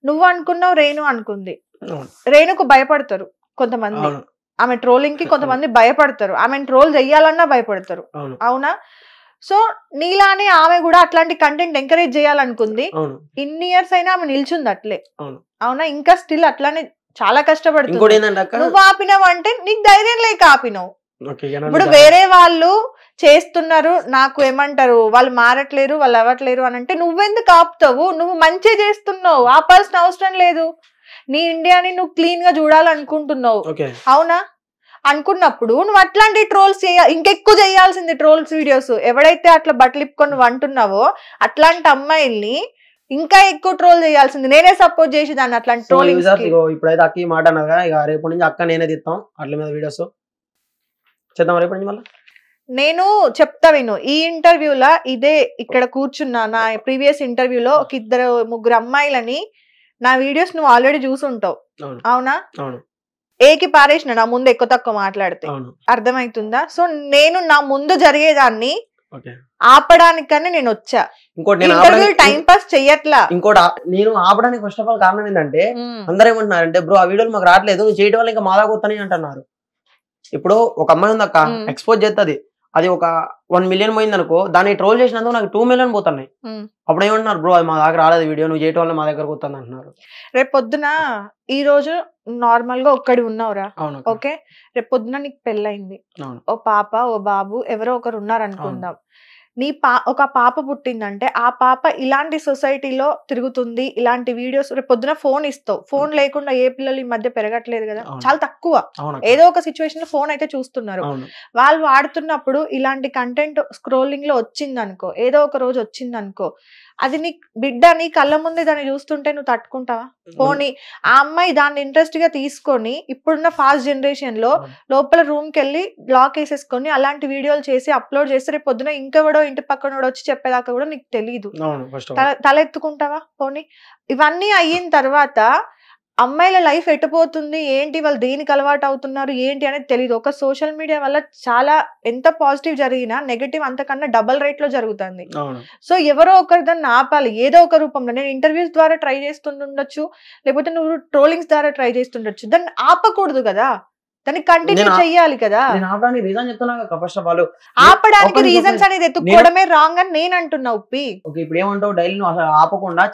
నువ్వు అనుకున్నావు, రేణు అనుకుంది. అవును. రేణుకు భయపడతారు కొంతమంది, అవును ఆమె ట్రోలింగ్ కి కొంతమంది భయపడతారు, ఆమెను ట్రోల్ చెయ్యాలన్నా భయపడతారు. అవును అవునా? సో నీలానే ఆమె కూడా అట్లాంటి కంటెంట్ ఎంకరేజ్ చేయాలనుకుంది. అవును ఇన్ని ఇయర్స్ అయినా ఆమె నిల్చుంది అట్లే. అవును. అవునా? ఇంకా స్టిల్ అట్లానే చాలా ఇంకోటి కష్టపడుతుంది. ఏంటంటే అక్క, నువ్వు ఆపినావు అంటే నీకు ధైర్యం లేక ఆపినావు. ఓకే, ఇక నన్ను ఇప్పుడు వేరే వాళ్ళు చేస్తున్నారు, నాకు ఏమంటారు, వాళ్ళు మారట్లేరు, వాళ్ళు అవ్వట్లేరు అని అంటే నువ్వెందుకు ఆపుతావు? నువ్వు మంచి చేస్తున్నావు, ఆపాల్సిన అవసరం లేదు. నీ ఇండియాని నువ్వు క్లీన్ గా చూడాలనుకుంటున్నావు. ఓకే అవునా? అనుకున్నప్పుడు నువ్వు అట్లాంటి ట్రోల్స్ ఇంకెక్కువ చేయాల్సింది. ట్రోల్స్ వీడియోస్ ఎవడైతే అట్లా బట్టలు ఇప్పుకొని నువ్వు అంటున్నావో అట్లాంటి అమ్మాయిల్ని ఇంకా ఎక్కువ ట్రోల్ చేయాల్సింది. నేనే సపోర్ట్ చేసి దాన్ని అట్లాంటి ట్రోలింగ్. ఇప్పుడైతే అక్క ఈ మాట అన్నదా, ఇక రేపు నుంచి అక్క నేనే తీస్తాం అట్ల మీద వీడియోస్. చేద్దాం రేపటి నుంచి మళ్ళీ. నేను చెప్తా విను. ఈ ఇంటర్వ్యూలా ఇదే ఇక్కడ కూర్చున్నా నా ప్రీవియస్ ఇంటర్వ్యూలో ఒక 2-3 అమ్మాయిలని నా వీడియోస్ నువ్వు ఆల్రెడీ చూసుంటావు. అవునా? ఏకి పారేసిన నా ముందు ఎక్కువ తక్కువ మాట్లాడితే అర్థమవుతుందా? సో నేను నా ముందు జరిగేదాన్ని ఆపడానికని నేను వచ్చా. ఇంకోటి టైం పాస్ చెయ్యట్లా. ఇంకోటి నేను ఆపడానికి ఫస్ట్ ఆఫ్ ఆల్ కారణం ఏంటంటే అందరూ ఏమంటున్నారంటే బ్రో ఆ వీడియోలు మాకు రావట్లేదు, నువ్వు చేయడం వల్ల ఇంకా మాదా కొత్తని అంటున్నారు. ఇప్పుడు ఒక అమ్మాయి ఉంది అక్క, ఎక్స్పోజ్ చేస్తుంది, అది ఒక 1 మిలియన్ పోయింది అనుకో, దాన్ని ట్రోల్ చేసినందుకు నాకు 2 మిలియన్ పోతున్నాయి. అప్పుడు ఏమంటున్నారు, బ్రో అది మా దగ్గర రాలేదు వీడియో, నువ్వు చేయటం వల్ల మా దగ్గర వస్తుంది అంటున్నారు. రేపు పొద్దున ఈ రోజు నార్మల్ గా ఒక్కడి ఉన్నావురా, ఓకే, రేపు పొద్దున నీకు పెళ్ళయింది, ఓ పాప ఓ బాబు ఎవరో ఒకరు ఉన్నారు అనుకుందాం. ఒక పాప పుట్టిందంటే ఆ పాప ఇలాంటి సొసైటీలో తిరుగుతుంది, ఇలాంటి వీడియోస్ రేపు పొద్దున ఫోన్ ఇస్తావు. ఫోన్ లేకుండా ఏ పిల్లలు ఈ మధ్య పెరగట్లేదు కదా, చాలా తక్కువ. ఏదో ఒక సిచ్యువేషన్ లో ఫోన్ అయితే చూస్తున్నారు. వాళ్ళు వాడుతున్నప్పుడు ఇలాంటి కంటెంట్ స్క్రోలింగ్ లో వచ్చింది అనుకో, ఏదో ఒక రోజు వచ్చింది అనుకో, అది నీ బిడ్డ నీ కళ్ళ ముందే దాన్ని చూస్తుంటే నువ్వు తట్టుకుంటావా? పోనీ ఆ అమ్మాయి దాన్ని ఇంట్రెస్ట్ గా తీసుకొని ఇప్పుడున్న ఫాస్ట్ జనరేషన్ లో లోపల రూమ్ కి వెళ్ళి లాక్ వేసేసుకొని అలాంటి వీడియోలు చేసి అప్లోడ్ చేస్తే రేపు పొద్దున ఇంకెవడో ఇంటి పక్కన వచ్చి చెప్పేదాకా కూడా నీకు తెలీదు. తలెత్తుకుంటావా? పోనీ ఇవన్నీ అయిన తర్వాత అమ్మాయిల లైఫ్ ఎట్టుపోతుంది ఏంటి, వాళ్ళు దేనికి అలవాటు అవుతున్నారు ఏంటి అనేది తెలియదు. ఒక సోషల్ మీడియా వల్ల చాలా ఎంత పాజిటివ్ జరిగినా నెగటివ్ అంతకన్నా డబల్ రేట్ లో జరుగుతుంది. సో ఎవరో ఒకరు దాన్ని ఆపాలి ఏదో ఒక రూపంలో. నేను ఇంటర్వ్యూస్ ద్వారా ట్రై చేస్తుండొచ్చు, లేకపోతే నువ్వు ట్రోలింగ్స్ ద్వారా ట్రై చేస్తుండొచ్చు, దాన్ని ఆపకూడదు కదా, దాన్ని కంటిన్యూ చెయ్యాలి కదా. ఆపడానికి రీజన్స్ అనేది ఎత్తుకోవడమే రాంగ్ అని నేను అంటున్నా. ఉప్పి ఇప్పుడు ఏమంటావు, డైలీ ఆపకుండా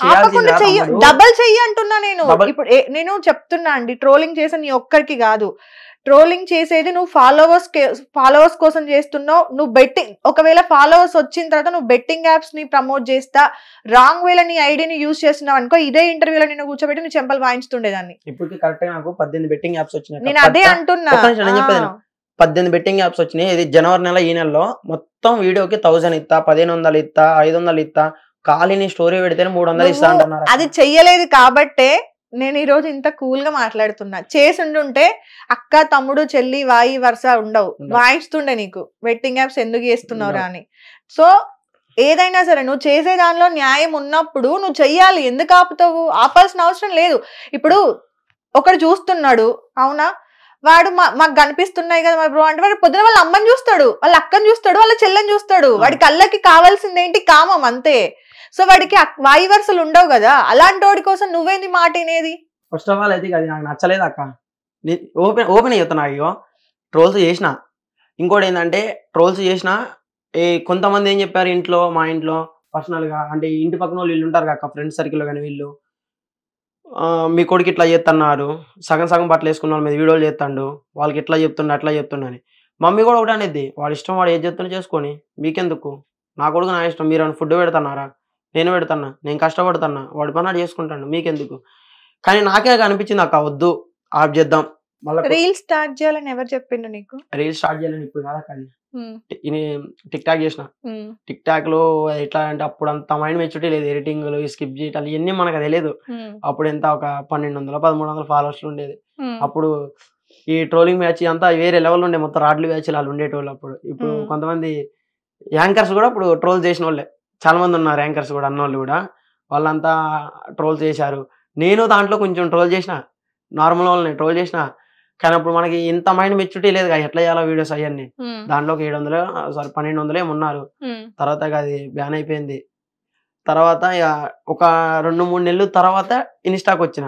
డబల్ చెయ్యి అంటున్నా నేను. ఇప్పుడు నేను చెప్తున్నా అండి, ట్రోలింగ్ చేసే నీ ఒక్కరికి కాదు, ట్రోలింగ్ చేసేది నువ్వు ఫాలోవర్స్ కోసం చేస్తున్నావు. నువ్వు బెట్టింగ్ ఒకవేళ ఫాలోవర్స్ వచ్చిన తర్వాత నువ్వు బెట్టింగ్ యాప్స్ ని ప్రమోట్ చేస్తా రాంగ్ వేలో నీ ఐడిని యూజ్ చేస్తున్నావు అనుకో, ఇదే ఇంటర్వ్యూలో నేను కూర్చోబెట్టి నీ చెంపలు వాయించుతుండేదాన్ని. ఇప్పుడు కరెక్ట్ గా నాకు 18 బెట్టింగ్ యాప్స్ వచ్చినాయి. నేను అదే అంటున్నా, 18 బెట్టింగ్ యాప్స్ వచ్చినాయి. ఇది జనవరి నెల, ఈ నెలలో మొత్తం వీడియోకి 1000 ఇస్తా, 1500 ఇస్తా, 500 ఇస్తా, ఖాళీని స్టోరీ పెడితేనే 300 ఇస్తా అంటున్నారు. అది చెయ్యలేదు కాబట్టే నేను ఈ రోజు ఇంత కూల్ గా మాట్లాడుతున్నా. చేసి ఉండుంటే అక్క తమ్ముడు చెల్లి వాయి వరుస ఉండవు, వాయిస్తుండే నీకు బెట్టింగ్ యాప్స్ ఎందుకు చేస్తున్నావురా అని. సో ఏదైనా సరే నువ్వు చేసే దానిలో న్యాయం ఉన్నప్పుడు నువ్వు చెయ్యాలి. ఎందుకు ఆపుతావు? ఆపాల్సిన అవసరం లేదు. ఇప్పుడు ఒకడు చూస్తున్నాడు, అవునా, వాడు మాకు కనిపిస్తున్నాయి కదా మా బ్రో అంటే వాడు పొద్దున వాళ్ళ అమ్మని చూస్తాడు, వాళ్ళ అక్కని చూస్తాడు, వాళ్ళ చెల్లెని చూస్తాడు. వాడి కళ్ళకి కావాల్సింది ఏంటి? కామం, అంతే. సో వాడికి వాయి వరుసలు ఉండవు కదా, అలాంటి వాడి కోసం నువ్వేంది మాట అనేది? ఫస్ట్ ఆఫ్ ఆల్ అయితే అది నాకు నచ్చలేదు అక్క. ఓపెన్ చెప్తున్నా, అయ్యో ట్రోల్స్ చేసిన. ఇంకోటి ఏంటంటే ట్రోల్స్ చేసిన కొంతమంది ఏం చెప్పారు, మా ఇంట్లో పర్సనల్ గా, అంటే ఇంటి పక్కన వాళ్ళు వీళ్ళు ఉంటారు అక్క, ఫ్రెండ్స్ సర్కిల్ లో కానీ, వీళ్ళు మీ కొడుకు ఇట్లా చేస్తున్నారు, సగం సగం బట్టలు వేసుకున్న వాళ్ళ మీద వీడియోలు చేస్తాడు, వాళ్ళకి ఇట్లా చెప్తున్నా అట్లా చెప్తున్నా అని. మమ్మీ కూడా ఒకటి అనేది, వాడి ఇష్టం, వాడు ఏది చెప్తున్నా చేసుకొని, మీకెందుకు, నా కొడుకు నా ఇష్టం, మీరు ఫుడ్ పెడుతున్నారా, నేను పెడుతున్నా, నేను కష్టపడుతున్నా, వాడి పని వాడు చేసుకుంటాను, మీకెందుకు. కానీ నాకే అనిపించింది అక్క, వద్దు ఆఫ్ చేద్దాం. మళ్ళీ రీల్ స్టార్ట్ చేయాలని ఎవరు చెప్పిండు నీకు? రీల్ స్టార్ట్ చేయాలని ఇప్పుడు కాదా, కానీ టిక్ టాక్ చేసిన. టిక్ టాక్ లో ఎట్లా అంటే అప్పుడు అంత మైండ్ మెచ్యూరిటీ లేదు, ఎడిటింగ్లు స్కిప్ చేయటాలు ఇవన్నీ మనకు తెలియదు. అప్పుడు ఎంత ఒక 1200-1300 ఫాలోవర్స్ ఉండేది. అప్పుడు ఈ ట్రోలింగ్ మ్యాచ్ అంతా వేరే లెవెల్ ఉండే, మొత్తం రాడ్లు మ్యాచ్ వాళ్ళు ఉండేటోళ్ళు అప్పుడు. ఇప్పుడు కొంతమంది యాంకర్స్ కూడా ఇప్పుడు ట్రోల్ చేసిన వాళ్ళే చాలా మంది ఉన్నారు, యాంకర్స్ కూడా అన్నోళ్ళు కూడా, వాళ్ళంతా ట్రోల్ చేశారు. నేను దాంట్లో కొంచెం ట్రోల్ చేసిన, నార్మల్ వాళ్ళని ట్రోల్ చేసిన. కానీ అప్పుడు మనకి ఇంత మైండ్ మెచ్యూరిటీ లేదు, ఎట్లా చేయాలో వీడియోస్ అవన్నీ. దాంట్లో 1200 ఉన్నారు. తర్వాత అది బ్యాన్ అయిపోయింది. తర్వాత ఒక 2-3 నెలలు తర్వాత ఇన్స్టాక్ వచ్చిన.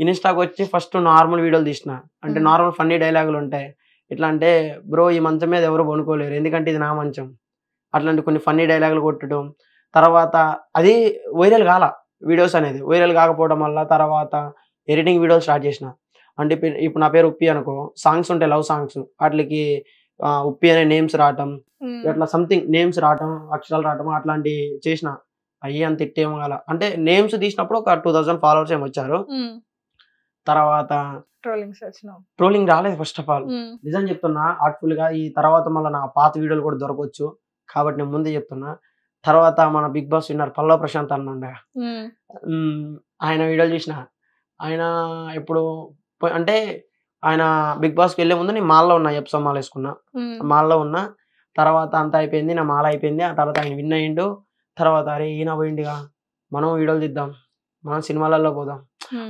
ఇన్స్టాక్ వచ్చి ఫస్ట్ నార్మల్ వీడియోలు తీసిన, అంటే నార్మల్ ఫన్నీ డైలాగులు ఉంటాయి. ఎట్లా అంటే, బ్రో ఈ మంచం మీద ఎవరు కొనుక్కోలేరు ఎందుకంటే ఇది నా మంచం, అట్లాంటి కొన్ని ఫన్నీ డైలాగులు కొట్టడం. తర్వాత అది వైరల్ కాల, వీడియోస్ అనేది వైరల్ కాకపోవడం వల్ల తర్వాత ఎడిటింగ్ వీడియోలు స్టార్ట్ చేసిన. అంటే ఇప్పుడు నా పేరు ఉప్పి అనుకో, సాంగ్స్ ఉంటాయి లవ్ సాంగ్స్, వాటికి ఉప్పి అనే నేమ్స్ రావటం, అట్లా సంథింగ్ నేమ్స్ రావటం, అక్షరాలు రావటం, అట్లాంటి చేసిన. అయ్యి అంత ఇట్టేమో కాల, అంటే నేమ్స్ తీసినప్పుడు ఒక 2000 ఫాలోవర్స్ ఏమి వచ్చారు. తర్వాత ట్రోలింగ్ రాలేదు ఫస్ట్ ఆఫ్ ఆల్, నిజం చెప్తున్నా ఆర్ట్ఫుల్ గా. ఈ తర్వాత మళ్ళీ నా పాత వీడియోలు కూడా దొరకవచ్చు కాబట్టి నేను ముందే చెప్తున్నా. తర్వాత మన big boss winner Pallavi Prashanth అన్న ఉండే, ఆయన వీడియోలు చూసిన. ఆయన ఇప్పుడు అంటే ఆయన బిగ్ బాస్కి వెళ్ళే ముందు నేను మాల్లో ఉన్నా, ఎప్సో మాల వేసుకున్నా, మాల్లో ఉన్నా. తర్వాత అంతా అయిపోయింది, నా మాల అయిపోయింది. ఆ తర్వాత ఆయన విన్ అయ్యిండు. తర్వాత అరే ఈయన పోయిండిగా, మనం వీడియోలు తీద్దాం, మనం సినిమాలలో పోదాం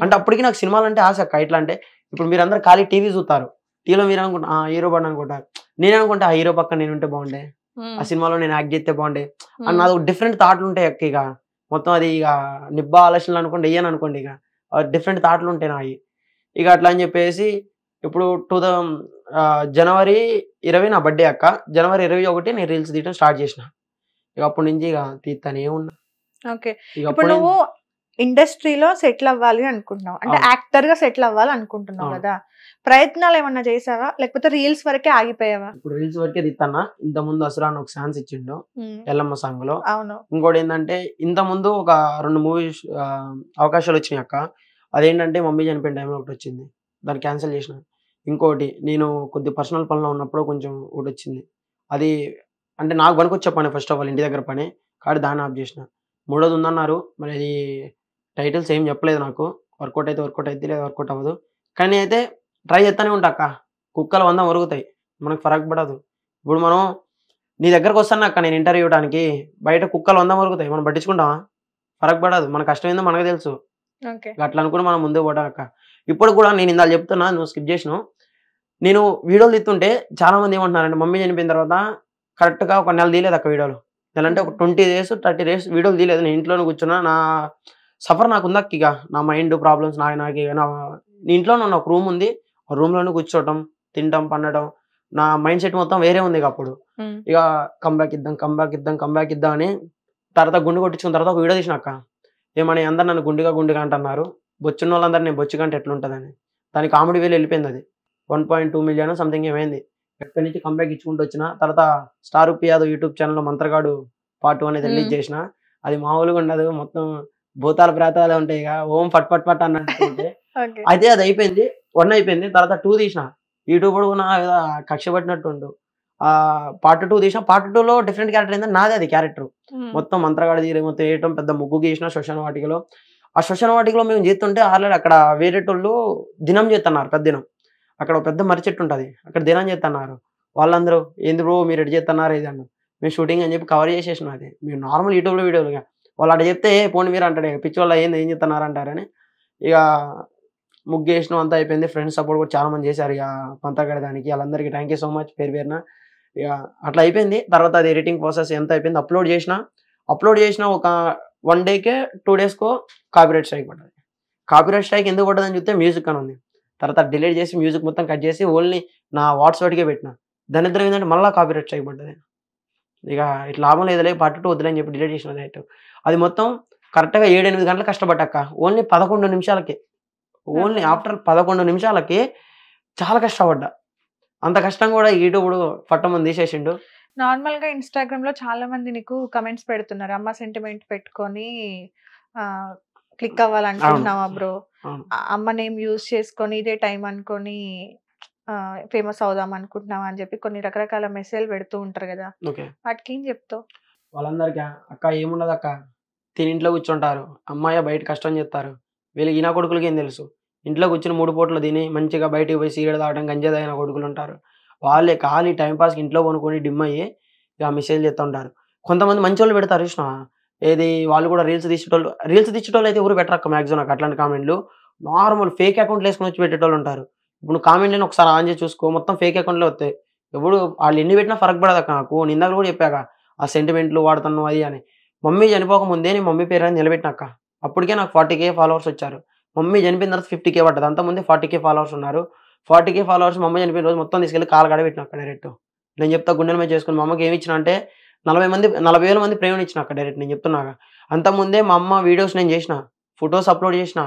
అంటే అప్పటికి నాకు సినిమాలు అంటే ఆశ అక్క. ఎట్లా అంటే ఇప్పుడు మీరందరూ ఖాళీ టీవీ చూస్తారు, టీవీలో మీరు అనుకుంటా హీరో పడి అనుకుంటారు, నేను అనుకుంటా ఆ హీరో పక్కన నేను ఉంటే బాగుండే, ఆ సినిమాలో నేను యాక్ట్ చేస్తే బాగుండే అని నాది ఒక డిఫరెంట్ థాట్లు ఉంటాయి అక్క. ఇక మొత్తం అది ఇక నిబ్బా ఆలోచనలు అనుకోండి, వెయ్యను అనుకోండి, ఇక డిఫరెంట్ థాట్లు ఉంటాయి నాయి. ఇక అట్లా అని చెప్పేసి ఇప్పుడు జనవరి 20 నా బర్త్డే అక్క. జనవరి 21 నేను రీల్స్ తీయడం స్టార్ట్ చేసిన. ఇక అప్పటి నుంచి ఇక తీస్తానే ఉన్నా. ఓకే, ఇప్పుడు నువ్వు ఇండస్ట్రీలో సెటిల్ అవ్వాలి అనుకుంటున్నావు, అంటే యాక్టర్ గా సెటిల్ అవ్వాలి అనుకుంటున్నావు కదా, ప్రయత్నాలు ఏమన్నా చేసావా లేకపోతే రీల్స్ వరకే ఆగిపోయావా? ఇప్పుడు రీల్స్ వరకే తీస్తానా. ఇంత ముందు అసురాన్ ఒక ఛాన్స్ ఇచ్చిండు ఎల్లమ్మ సాంగ్ లో. అవును. ఇంకోటి ఏంటంటే ఇంత ముందు ఒక 2 మూవీస్ అవకాశాలు వచ్చినాయి అక్క. అదేంటంటే మమ్మీ చనిపోయిన టైంలో ఒకటి వచ్చింది, దాన్ని క్యాన్సిల్ చేసిన. ఇంకోటి నేను కొద్ది పర్సనల్ పనిలో ఉన్నప్పుడు కొంచెం ఒకటి వచ్చింది, అది అంటే నాకు పనికొచ్చే పని ఫస్ట్ ఆఫ్ ఆల్, ఇంటి దగ్గర పని కాబట్టి దాన్ని ఆఫ్ చేసిన. మూడోది ఉందన్నారు, మరి అది టైటిల్స్ ఏం చెప్పలేదు నాకు. వర్కౌట్ అయితే వర్కౌట్ అయితే, లేదా వర్కౌట్ అవ్వదు. కానీ అయితే ట్రై చేస్తూనే ఉంటా అక్క. కుక్కలు 100 మరుగుతాయి, మనకు ఫరక్ పడదు. ఇప్పుడు మనం నీ దగ్గరకు వస్తాను అక్క, నేను ఇంటర్వ్యూ ఇవ్వడానికి, బయట కుక్కలు 100 మరుగుతాయి, మనం పట్టించుకుంటామా? ఫరక్ పడదు, మన కష్టం ఏందో మనకు తెలుసు. అట్లా అనుకుని మనం ముందే పోవడం అక్క. ఇప్పుడు కూడా నేను ఇందాక చెప్తున్నా, నువ్వు స్కిప్ చేసినావు. నేను వీడియోలు తీస్తుంటే చాలా మంది ఏమంటున్నారంటే మమ్మీ చనిపోయిన తర్వాత కరెక్ట్గా ఒక నెల తీయలేదు అక్క వీడియోలు. నెల అంటే ఒక 20 days 30 days వీడియోలు తీయలేదు. నేను ఇంట్లోనే కూర్చున్నా, నా సఫర్ నాకు ఉందక్క. ఇక నా మైండ్ ప్రాబ్లమ్స్ నాకు ఇంట్లోనే ఉన్న ఒక రూమ్ ఉంది, ఆ రూమ్లోనే కూర్చోవటం, తినటం, పండటం, నా మైండ్ సెట్ మొత్తం వేరే ఉంది ఇక అప్పుడు. ఇక కంబ్యాక్ ఇద్దాం అని తర్వాత గుండు కొట్టించుకున్న తర్వాత ఒక వీడియో తీసినాక, ఏమని అందరు నన్ను గుండుగా అంటున్నారు, బొచ్చున్న వాళ్ళందరూ నేను బొచ్చు కంటే ఎట్లుంటుందని. దాని కామెడీ వేలు వెళ్ళిపోయింది. అది 1.2 million సంథింగ్ ఏమైంది. ఎక్కడి నుంచి కంబ్యాక్ ఇచ్చుకుంటూ వచ్చిన తర్వాత స్టార్ ఉప్పి యాదవ్ యూట్యూబ్ ఛానల్లో మంత్రగాడు పార్ట్ 1 అనేది రిలీజ్ చేసిన. అది మామూలుగా ఉండదు, మొత్తం భూతాల ప్రాతాలే ఉంటాయి, ఇక ఓం ఫట్ ఫట్ ఫట్ అన్నట్టు ఉంటే. అయితే అది అయిపోయింది, 1 అయిపోయింది. తర్వాత 2 తీసిన. యూట్యూబ్ కూడా కక్ష పట్టినట్టు ఉండు. పార్ట్ 2 తీసిన. పార్ట్ 2లో డిఫరెంట్ క్యారెక్టర్ ఏంటంటే నాదే అది క్యారెక్టర్. మొత్తం మంత్రగాడి తీరే మొత్తం వేయటం, పెద్ద ముగ్గు గీసిన శ్మశాన వాటికలో. ఆ శ్మశాన వాటికలో మేము చేస్తుంటే ఆల్రెడీ అక్కడ వేరేటోళ్ళు దినం చేస్తున్నారు, పెద్ద దినం. అక్కడ పెద్ద మర్రి చెట్టు ఉంటుంది, అక్కడ దినం చేస్తున్నారు. వాళ్ళందరూ ఏంది బ్రో మీరు ఎటు చేస్తున్నారు ఇది అన్న, మేము షూటింగ్ అని చెప్పి కవర్ చేసేసినాం. అది మేము నార్మల్ యూట్యూబ్లో వీడియోలుగా. వాళ్ళు అక్కడ చెప్తే పోనీ మీరు అంటాడు, పిచ్చి వాళ్ళు ఏం చేస్తున్నారు అంటారని. ఇక ముగ్గు వేసినాం, అంతా అయిపోయింది. ఫ్రెండ్స్ సపోర్ట్ కూడా చాలా మంది చేశారు ఇక మంత్రగాడి దానికి. వాళ్ళందరికీ థ్యాంక్ యూ సో మచ్ పేరున. ఇక అట్లా అయిపోయింది. తర్వాత అది ఎడిటింగ్ ప్రాసెస్ ఎంత అయిపోయింది, అప్లోడ్ చేసిన ఒక 1 dayకే 2 daysకో కాపీరైట్ స్ట్రైక్ పడ్డది. కాపీరైట్ స్ట్రైక్ ఎందుకు పడ్డదని చూస్తే మ్యూజిక్ అని ఉంది. తర్వాత డిలీట్ చేసి మ్యూజిక్ మొత్తం కట్ చేసి ఓన్లీ నా వాట్సాప్కే పెట్టిన. దాని ఇద్దరు ఏంటంటే మళ్ళీ కాపీరైట్ స్ట్రైక్ పడ్డది. ఇక ఇట్లా లాభం లేదులే, పార్ట్ 2 వద్దులని చెప్పి డిలీట్ చేసిన డైరెక్ట్. అది మొత్తం కరెక్ట్గా 7-8 గంటలు కష్టపడ్డాక ఓన్లీ 11 నిమిషాలకి, ఓన్లీ ఆఫ్టర్ 11 నిమిషాలకి చాలా కష్టపడ్డా. అంత కష్టం కూడా యూట్యూబ్ పట్టమని తీసేసిండు. నార్మల్ గా ఇన్స్టాగ్రామ్ లో చాలా మంది నీకు కమెంట్స్ పెడుతున్నారు, అమ్మ సెంటిమెంట్ పెట్టుకొని క్లిక్ అవ్వాలనుకుంటున్నావా బ్రో, అమ్మ నేమ్ యూజ్ చేసుకొని ఇదే టైం అనుకొని ఫేమస్ అవుదాం అనుకుంటున్నావా అని చెప్పి కొన్ని రకరకాల మెసేజ్ పెడుతూ ఉంటారు కదా, వాటికి ఏం చెప్తావు? వాళ్ళందరికీ అక్క ఏముండదు అక్క, తిని ఇంట్లో కూర్చుంటారు, అమ్మాయి బయట కష్టం చేస్తారు. వీళ్ళకి ఈనా కొడుకులకి ఏం తెలుసు, ఇంట్లో కూర్చుని 3 పూటలు తిని మంచిగా బయటికి పోయి సిగరెట్ తాగడం, గంజా తాగిన కొడుకులు ఉంటారు. వాళ్ళే ఖాళీ టైంపాస్కి ఇంట్లో కొనుక్కొని డిమ్ అయ్యి ఇక మెసేజ్ చేస్తూ ఉంటారు. కొంతమంది మంచి వాళ్ళు పెడతారు చూసిన, ఏది వాళ్ళు కూడా రీల్స్ తీసేటోళ్ళు అయితే ఎవరు పెట్టరు అక్క. మ్యాక్సిమం నాకు అట్లాంటి కామెంట్లు నార్మల్ ఫేక్ అకౌంట్లు వేసుకొని వచ్చి పెట్టేటోళ్ళు ఉంటారు. ఇప్పుడు నువ్వు కామెంట్ని ఒకసారి ఆన్ చేసి చూసుకో, మొత్తం ఫేక్ అకౌంట్లో వస్తాయి. ఎప్పుడు వాళ్ళు ఎన్ని పెట్టినా ఫరక్ పడదు అక్క. నాకు నిందాలు కూడా చెప్పాక ఆ సెంటిమెంట్లు వాడుతున్నావు అది అని. మమ్మీ చనిపోక ముందే నేను మమ్మీ పేరు అని నిలబెట్టినాక అప్పటికే నాకు 40K ఫాలోవర్స్ వచ్చారు. మమ్మీ చనిపోయిన తర్వాత 50K పడ్డది, అంతకుముందే 40K ఫాలోవర్స్ ఉన్నారు. 40K ఫాలోవర్స్ మమ్మీ చనిపోయిన రోజు మొత్తం తీసుకెళ్ళి కాలగాడ పెట్టిన అక్క డైరెక్ట్. నేను చెప్తా గుండెల మీద చేసుకుని మా అమ్మకి ఏమి ఇచ్చిన అంటే 40,000 మంది ప్రేమని ఇచ్చిన అక్క డైరెక్ట్. నేను చెప్తున్నాక అంతకుముందే మా అమ్మ వీడియోస్ నేను చేసిన, ఫొటోస్ అప్లోడ్ చేసిన.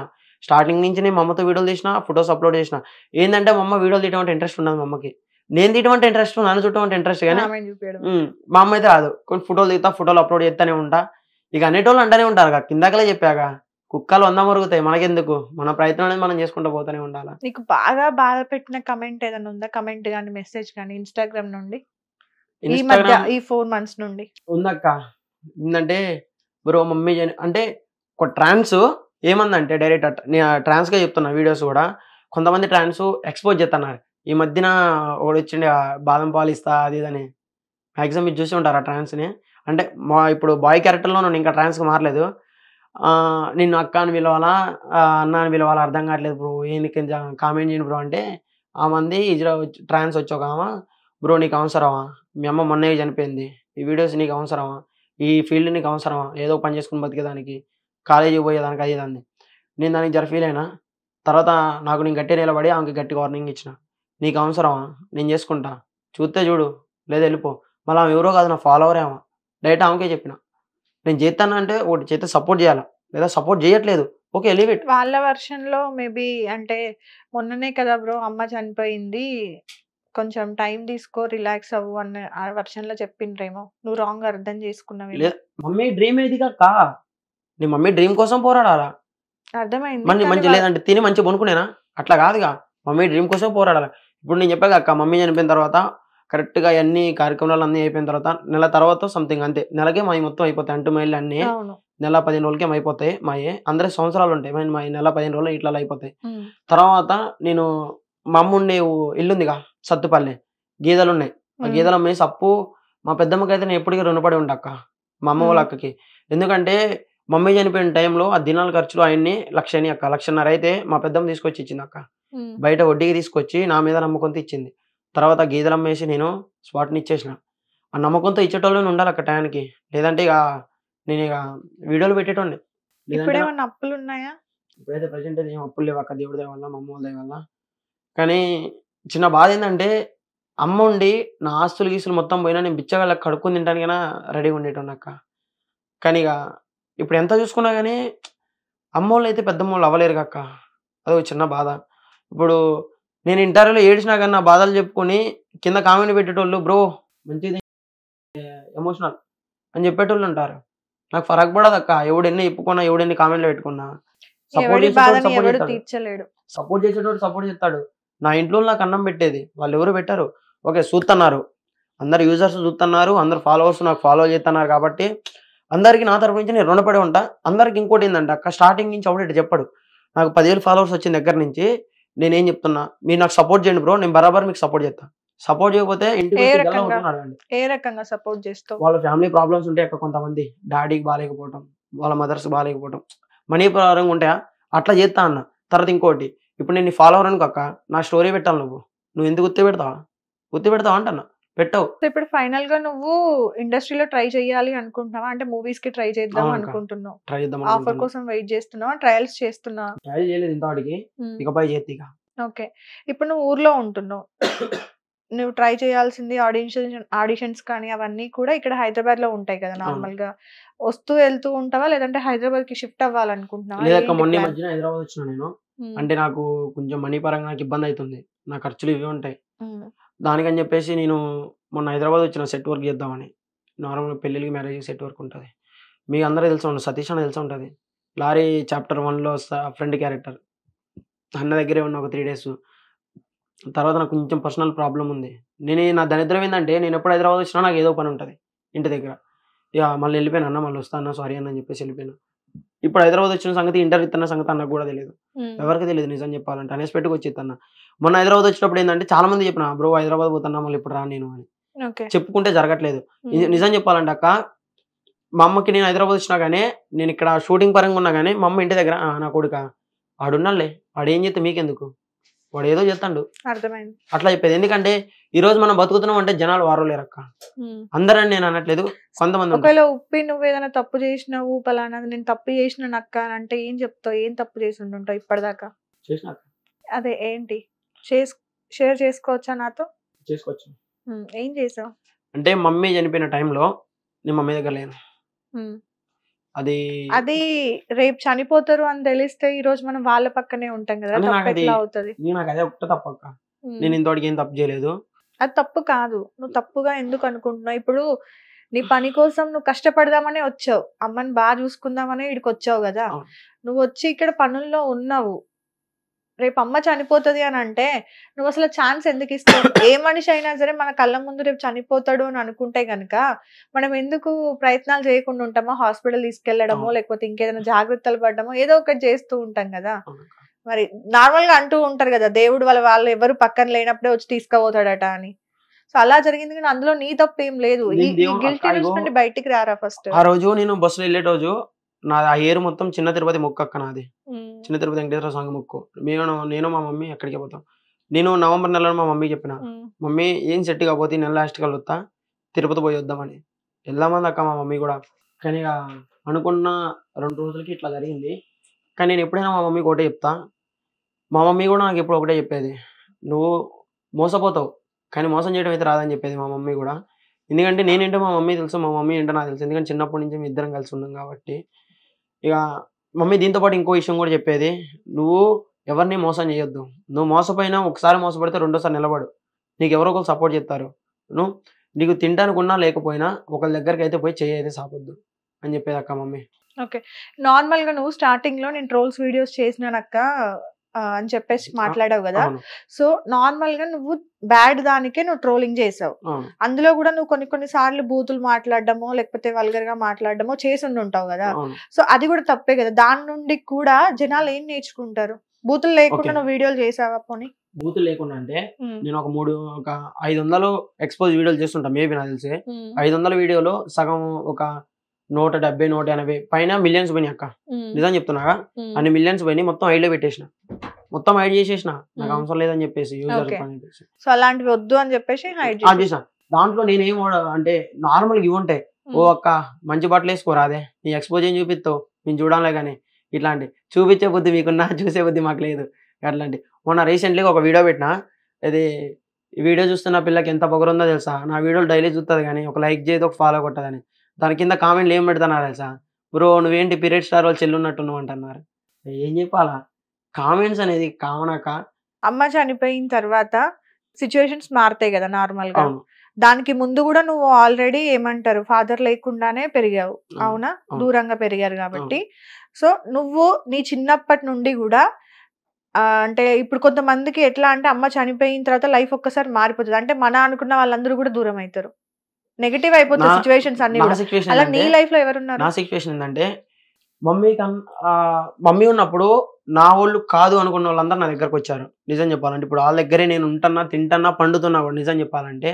స్టార్టింగ్ నుంచి నేను మా అమ్మతో వీడియోలు తీసిన, ఫొటోస్ అప్లోడ్ చేసిన. ఏంటంటే మా అమ్మ వీడియోలు తీయడం అంటే ఇంట్రెస్ట్ ఉండదు మా అమ్మకి, నేను తీయడం అంటే ఇంట్రెస్ట్, నన్ను చుట్టం అంటే ఇంట్రెస్ట్. కానీ మా అమ్మ అయితే రాదు. కొన్ని ఫోటోలు తీస్తా, ఫోటోలు అప్లోడ్ చేస్తూనే ఉంటా. ఇక అనేటోళ్ళు అంటూనే ఉంటారు కదా, కిందాకలే చెప్పాక కుక్కలు 100 మరుగుతాయి, మనకెందుకు, మన ప్రయత్నం అనేది మనం చేసుకుంటూ పోతూనే ఉండాలి. నీకు బాగా బాధ పెట్టిన కమెంట్ ఏదైనా ఉందా? కమెంట్ కానీ మెసేజ్ కానీ ఇన్స్టాగ్రామ్ నుండి ఈ 4 months నుండి? ఉందక్క. ఏంటంటే బ్రో మమ్మీ అంటే ఒక ట్రాన్స్ ఏమందంటే డైరెక్ట్ ట్రాన్స్గా చెప్తున్నా వీడియోస్ కూడా, కొంతమంది ట్రాన్స్ ఎక్స్పోజ్ చేస్తున్నారు. ఈ మధ్యన ఒకడు వచ్చిండే బాదం పాలు ఇస్తా అది ఇదని. మ్యాక్సిమం మీరు చూసి ఉంటారు ఆ ట్రాన్స్ని. అంటే మా ఇప్పుడు బాయ్ క్యారెక్టర్లో నేను ఇంకా ట్రాన్స్కి మారలేదు. నిన్ను అక్క అని పిలవాలా అన్న అని పిలవాలా అర్థం కావట్లేదు బ్రో, ఏంటి కామెంట్ చేయండి బ్రో అంటే, ఆ మంది ఇజ్రా ట్రాన్స్ వచ్చాక బ్రో నీకు అవసరమా, మీ అమ్మ మొన్నే చనిపోయింది, ఈ వీడియోస్ నీకు అవసరమా, ఈ ఫీల్డ్ నీకు అవసరమా, ఏదో పని చేసుకుని బతికేదానికి, కాలేజీకి పోయేదానికి అది దాన్ని. నేను దానికి జర ఫీల్ అయినా. తర్వాత నాకు నేను గట్టి నిలబడి ఆమెకి గట్టిగా వార్నింగ్ ఇచ్చిన, నీకు అవసరమా, నేను చేసుకుంటా, చూస్తే చూడు లేదా వెళ్ళిపో. మళ్ళీ ఆమె ఎవరో కాదు, నా ఫాలోవర్ ఏమో. డైరెక్ట్ ఆమెకే చెప్పిన, నేను చేస్తాను అంటే ఒకటి చేస్తే సపోర్ట్ చేయాలా, లేదా సపోర్ట్ చేయట్లేదు ఓకే లీవ్ ఇట్. వాళ్ళ వర్షన్ లో మేబీ అంటే మొన్ననే కదా బ్రో అమ్మ చనిపోయింది, కొంచెం టైం తీసుకో రిలాక్స్ అవ్వు అన్న ఆ వర్షన్ లో చెప్పిండ్రేమో, నువ్వు రాంగ్ అర్థం చేసుకున్నావు. లేదు మమ్మీ డ్రీమ్ ఏది కా, నీ మమ్మీ డ్రీమ్ కోసం పోరాడాలా. అర్థమైంది మంచి లేదంటే తిని మంచి కొనుక్కునేనా, అట్లా కాదుగా. మమ్మీ డ్రీమ్ కోసం పోరాడాలి. ఇప్పుడు నేను చెప్పాక అక్క మమ్మీ చనిపోయిన తర్వాత కరెక్ట్గా అన్ని కార్యక్రమాలు అన్నీ అయిపోయిన తర్వాత నెల తర్వాత సంథింగ్ అంతే, నెలకే మావి మొత్తం అయిపోతాయి. అంటూ మైళ్ళు అన్నీ నెల 15 రోజులకే అయిపోతాయి. మాయే అందరికి సంవత్సరాలు ఉంటాయి, మా నెల 15 రోజులు ఇట్లా అయిపోతాయి. తర్వాత నేను మా అమ్మ ఉండే ఇల్లు ఉందిగా సత్తుపల్లి, గీదలు ఉన్నాయి. ఆ గీదలు అమ్మేసి అప్పు మా పెద్దమ్మకి అయితే నేను ఎప్పటికీ రుణపడి ఉంటా అక్క, మా అమ్మ వాళ్ళ అక్కకి. ఎందుకంటే మమ్మీ చనిపోయిన టైంలో ఆ దినాల ఖర్చులు ఆయన్ని 1,00,000 అక్క, 1,50,000 అయితే మా పెద్దమ్మ తీసుకొచ్చి ఇచ్చింది అక్క. బయట వడ్డీకి తీసుకొచ్చి నా మీద నమ్మకంతో ఇచ్చింది. తర్వాత గీదలు అమ్మేసి నేను స్పాట్ని ఇచ్చేసిన. ఆ నమ్మకంతో ఇచ్చేటోళ్ళని ఉండాలి అక్క టైంకి, లేదంటే ఇక నేను ఇక వీడియోలు పెట్టేటోండి. ఇప్పుడేమన్నా అప్పులు ఉన్నాయా? ఇప్పుడైతే ప్రజెంట్ అయితే ఏం అప్పులు లేవు అక్క, దేవుడి దయ వల్ల మా అమ్మ వాళ్ళ దయ వల్ల. కానీ చిన్న బాధ ఏంటంటే అమ్మ ఉండి నా ఆస్తులు గీస్తులు మొత్తం పోయినా నేను బిచ్చగాళ్ళకి కడుక్కుని తినడానికైనా రెడీగా ఉండేటోండి అక్క. కానీ ఇక ఇప్పుడు ఎంత చూసుకున్నా కానీ అమ్మోళ్ళు అయితే పెద్దమ్మోళ్ళు అవ్వలేరు అక్క, అదొక చిన్న బాధ. ఇప్పుడు నేను ఇంటర్వ్యూలో ఏడ్చినా కానీ నా బాధలు చెప్పుకొని కింద కామెంట్ పెట్టేటోళ్ళు బ్రో మంచిది ఎమోషనల్ అని చెప్పేటోళ్ళు ఉంటారు. నాకు ఫరక్ పడదు అక్క, ఎవడెన్ని చెప్పుకున్నా ఎవడెన్ని కామెంట్లు పెట్టుకున్నా. సపోర్ట్ చేసేటోడు సపోర్ట్ చేస్తాడు. నా ఇంట్లో నాకు అన్నం పెట్టేది వాళ్ళు ఎవరు పెట్టారు, ఓకే చూస్తున్నారు, అందరు యూజర్స్ చూస్తున్నారు, అందరు ఫాలోవర్స్ నాకు ఫాలో చేస్తున్నారు కాబట్టి అందరికి నా తరపు నుంచి నేను రుణపడి ఉంటా. అందరికి ఇంకోటి ఏంటంటే అక్క, స్టార్టింగ్ నుంచి ఒకటి చెప్పాడు, నాకు 10,000 ఫాలోవర్స్ వచ్చిన దగ్గర నుంచి నేనేం చెప్తున్నా, మీరు నాకు సపోర్ట్ చేయండి బ్రో, నేను బరాబర్ మీకు సపోర్ట్ చేస్తాను. సపోర్ట్ చేయకపోతే ఇంటికి ఏ రకంగా సపోర్ట్ చేస్తావు? వాళ్ళ ఫ్యామిలీ ప్రాబ్లమ్స్ ఉంటాయి అక్క, కొంతమంది డాడీకి బాగాలేకపోవటం, వాళ్ళ మదర్స్ బాగాలేకపోవటం, మనీ పరంగా ఉంటాయా, అట్లా చేస్తా అన్న. తర్వాత ఇంకోటి, ఇప్పుడు నేను ఫాలోవర్ అనుకో అక్క, నా స్టోరీ పెట్టాలి, నువ్వు ఎందుకు గుర్తు పెడతావా అంటన్నా, పెట్టవు. ఇప్పుడు ఫైనల్ గా నువ్వు ఇండస్ట్రీలో ట్రై చేయాలి అనుకుంటున్నావా, అంటే మూవీస్ కి ట్రై చేద్దాం అనుకుంటున్నావు, ఆఫర్ కోసం వెయిట్ చేస్తున్నావా, ట్రయల్స్ చేస్తున్నావా? ట్రయల్ చేయలేదు ఇంతవాడికి, ఇకపై చేతి. ఓకే, ఇప్పుడు నువ్వు ఊర్లో ఉంటున్నావు, నువ్వు ట్రై చేయాల్సింది ఆడిషన్స్ కానీ అవన్నీ కూడా ఇక్కడ హైదరాబాద్ లో ఉంటాయి కదా నార్మల్ గా, వస్తూ వెళ్తూ ఉంటావా లేదంటే హైదరాబాద్ కి షిఫ్ట్ అవ్వాలనుకుంటున్నావా? లేదక్క, మొన్న మధ్యన హైదరాబాద్ వచ్చిన నేను, అంటే నాకు కొంచెం మనీ పరంగా నాకు ఇబ్బంది అవుతుంది, నా ఖర్చులు ఇవి ఉంటాయి. దానికని చెప్పేసి నేను మొన్న హైదరాబాద్ వచ్చిన సెట్ వర్క్ చేద్దామని. నార్మల్ పెళ్ళిళ్ళకి మ్యారేజ్ సెట్ వర్క్ ఉంటుంది, మీకు అందరూ తెలిసి ఉంటుంది, సతీష్ అని తెలిసి ఉంటుంది. లారీ చాప్టర్ 1లో ఫ్రెండ్ క్యారెక్టర్ అన్న దగ్గరే ఉన్న ఒక 3 days. తర్వాత నాకు కొంచెం పర్సనల్ ప్రాబ్లం ఉంది. నా దరిద్రం ఏంటంటే నేను ఎప్పుడు హైదరాబాద్ వచ్చినా నాకు ఏదో పని ఉంటుంది ఇంటి దగ్గర. ఇక మళ్ళీ వెళ్ళిపోయాను, అన్న మళ్ళీ వస్తా అన్న, సారీ అన్న అని చెప్పేసి వెళ్ళిపోయాను. ఇప్పుడు హైదరాబాద్ వచ్చిన సంగతి, ఇంటర్వ్యూ ఇస్తున్న సంగతి అన్నకు కూడా తెలియదు, ఎవరికి తెలియదు నిజం చెప్పాలంటే. అన్ఎక్స్పెక్ట్గా వచ్చేస్తాను. మొన్న హైదరాబాద్ వచ్చినప్పుడు ఏంటంటే చాలా మంది చెప్పిన, బ్రో హైదరాబాద్ పోతున్నా మళ్ళీ ఇప్పుడు రా నేను అని చెప్పుకుంటే జరగట్లేదు. నిజం చెప్పాలంటే అక్క, మా అమ్మకి నేను హైదరాబాద్ వచ్చినా కానీ, నేను ఇక్కడ షూటింగ్ పరంగా ఉన్నా కానీ, మా అమ్మ ఇంటి దగ్గర నా కొడుక ఆడున్నాళ్ళే, వాడు ఏం చేస్తే మీకెందుకు, వాడు ఏదో చేస్తాడు, అట్లా చెప్పేది. ఎందుకంటే ఈ రోజు మనం బతుకుతున్నాం అంటే జనాలు వారలేరు అక్క, అందరని నేను అనట్లేదు, కొంతమంది. ఒకవేళ ఉప్పి నువ్వు ఏదైనా తప్పు చేసినావు, పలానా నేను తప్పు చేసిన అక్క అంటే ఏం చెప్తావు, ఏం తప్పు చేసి ఉంటుంటావు ఇప్పటిదాకా? అదే ఏంటి షేర్ చేసుకోవచ్చా నాతో? చేసుకోవచ్చు. ఏం చేసావు అంటే మమ్మీ చనిపోయిన టైంలో నేను మమ్మీ దగ్గర లేను. అది రేపు చనిపోతారు అని తెలిస్తే ఈ రోజు మనం వాళ్ళ పక్కనే ఉంటాం కదా, అవుతుంది. నాకు అదే ఒకటే తప్పు అక్క, నేను ఇంతవరకు ఏం తప్పు చేయలేదు. అది తప్పు కాదు, నువ్వు తప్పుగా ఎందుకు అనుకుంటున్నావు? ఇప్పుడు నీ పని కోసం నువ్వు కష్టపడదామనే వచ్చావు, అమ్మని బాగా చూసుకుందామనే ఇక్కడికి వచ్చావు కదా, నువ్వు వచ్చి ఇక్కడ పనుల్లో ఉన్నావు. రేపు అమ్మ చనిపోతుంది అని అంటే నువ్వు అసలు ఛాన్స్ ఎందుకు ఇస్తావు? ఏ మనిషి అయినా సరే మన కళ్ళ ముందు రేపు చనిపోతాడు అని అనుకుంటే గనక మనం ఎందుకు ప్రయత్నాలు చేయకుండా ఉంటామో, హాస్పిటల్ తీసుకెళ్లడమో లేకపోతే ఇంకేదైనా జాగ్రత్తలు పడ్డమో ఏదో ఒకటి చేస్తూ ఉంటాం కదా. మరి నార్మల్ గా అంటూ ఉంటారు కదా, దేవుడు వాళ్ళు ఎవరు పక్కన లేనప్పుడే వచ్చి తీసుకుపోతాడట అని. సో అలా జరిగింది, కానీ అందులో నీ తప్పు ఏం లేదు. ఈ గిల్టీనెస్ నుండి బయటికి రారా ఫస్ట్. ఆ రోజు నేను బస్సులో వెళ్ళే రోజు నా ఆ ఏరు మొత్తం చిన్న తిరుపతి మొక్కు అక్క నాది. చిన్న తిరుపతి వెంకటేశ్వర స్వామి మొక్కు. నేను మా మమ్మీ ఎక్కడికి పోతాం. నేను నవంబర్ నెలలో మా మమ్మీకి చెప్పిన, మమ్మీ ఏం సెట్ కాకపోతే నెల లాస్ట్ కలుగుతా తిరుపతి పోయి వద్దామని. వెళ్దామంది అక్క మా మమ్మీ కూడా. కానీ ఇక అనుకున్న 2 రోజులకి ఇట్లా జరిగింది. కానీ నేను ఎప్పుడైనా మా మమ్మీకి ఒకటే చెప్తా, మా మమ్మీ కూడా నాకు ఎప్పుడు ఒకటే చెప్పేది, నువ్వు మోసపోతావు కానీ మోసం చేయడం అయితే రాదని చెప్పేది మా మమ్మీ కూడా. ఎందుకంటే నేనేంటో మా మమ్మీ తెలుసు, మా మమ్మీ ఏంటో నాకు తెలుసు. ఎందుకంటే చిన్నప్పటి నుంచి మేము ఇద్దరం కలిసి ఉన్నాం కాబట్టి. ఇక మమ్మీ దీంతో పాటు ఇంకో విషయం కూడా చెప్పేది, నువ్వు ఎవరిని మోసం చేయొద్దు. నువ్వు మోసపోయినా ఒకసారి మోసపడితే రెండోసారి నిలబడు. నీకు ఎవరో ఒకరు సపోర్ట్ చేస్తారు. నీకు తినడానికి ఉన్నా లేకపోయినా ఒకరి దగ్గరికి అయితే పోయి చేయైతే సాపొద్దు అని చెప్పేది అక్క మమ్మీ. ఓకే, నార్మల్ గా నువ్వు స్టార్టింగ్ లో నేను ట్రోల్స్ వీడియోస్ చేసినానక్క అని చెప్పేసి మాట్లాడావు కదా. సో నార్మల్ గా నువ్వు బ్యాడ్ దానికే నువ్వు ట్రోలింగ్ చేసావు. అందులో కూడా నువ్వు కొన్ని సార్లు బూతులు మాట్లాడడమో లేకపోతే వల్గర్ గా మాట్లాడడమో చేసి ఉంటావు కదా. సో అది కూడా తప్పే కదా. దాని నుండి కూడా జనాలు ఏం నేర్చుకుంటారు? బూతులు లేకుండా నువ్వు వీడియోలు చేసావా? పోనీ బూతులు లేకుండా అంటే నేను ఒక 500 ఎక్స్పోజ్ వీడియోలు చేస్తుంటా. మేబీ నాకు తెలిసి 500 వీడియోలో సగం ఒక 170, 180 పైన మిలియన్స్ పోయినాయి అక్క. నిజం చెప్తున్నాగా, అన్ని మిలియన్స్ పోయినాయి. మొత్తం ఐడిలో పెట్టేసిన, మొత్తం హైడ్ చేసేసిన, నాకు అవసరం లేదని చెప్పేసి యూజర్. సో అలాంటివి వద్దు అని చెప్పేసి హైడ్ చేసిన. దాంట్లో నేనేం అంటే నార్మల్ ఇవి ఉంటాయి, ఓ అక్క మంచి బట్టలు వేసుకోరాదే, నీ ఎక్స్పోజ్ ఏం చూపిస్తావు మేము చూడాలే కానీ ఇట్లాంటి చూపించే బుద్ధి మీకున్నా చూసే బుద్ధి మాకు లేదు అట్లాంటి. మొన్న రీసెంట్లీగా ఒక వీడియో పెట్టినా, ఇది ఈ వీడియో చూస్తున్న పిల్లకి ఎంత పొగరుందో తెలుసా, నా వీడియోలు డైలీ చూస్తుంది కానీ ఒక లైక్ చేయదు, ఒక ఫాలో కొట్టదని. దాని కింద కామెంట్లు ఏం పెడుతున్నారు తెలుసా, బ్రో నువ్వేంటి పీరియడ్ స్టార్ వాళ్ళు చెల్లున్నట్టున్నావు అంటున్నారు. ఏం చెప్పాలా, కామెంట్స్ అనేది కామనాక. అమ్మ చనిపోయిన తర్వాత సిచ్యువేషన్స్ మారుతాయి కదా నార్మల్ గా. దానికి ముందు కూడా నువ్వు ఆల్రెడీ ఏమంటారు ఫాదర్ లేకుండానే పెరిగావు, అవునా? దూరంగా పెరిగారు కాబట్టి. సో నువ్వు నీ చిన్నప్పటి నుండి కూడా అంటే ఇప్పుడు కొంతమందికి ఎట్లా అంటే అమ్మ చనిపోయిన తర్వాత లైఫ్ ఒక్కసారి మారిపోతుంది. అంటే మన అనుకున్న వాళ్ళందరూ కూడా దూరం అవుతారు, నెగటివ్ అయిపోతుంది సిచ్యువేషన్స్ అన్ని. అలా నీ లైఫ్ లో ఎవరున్నారు? నా సిచ్యువేషన్ ఏంటంటే మమ్మీ ఉన్నప్పుడు నా వాళ్ళు కాదు అనుకున్న వాళ్ళందరూ నా దగ్గరకు వచ్చారు. నిజం చెప్పాలంటే ఇప్పుడు వాళ్ళ దగ్గరే నేను ఉంటున్నా, తింటున్నా, పండుతున్నా కూడా. నిజం చెప్పాలంటే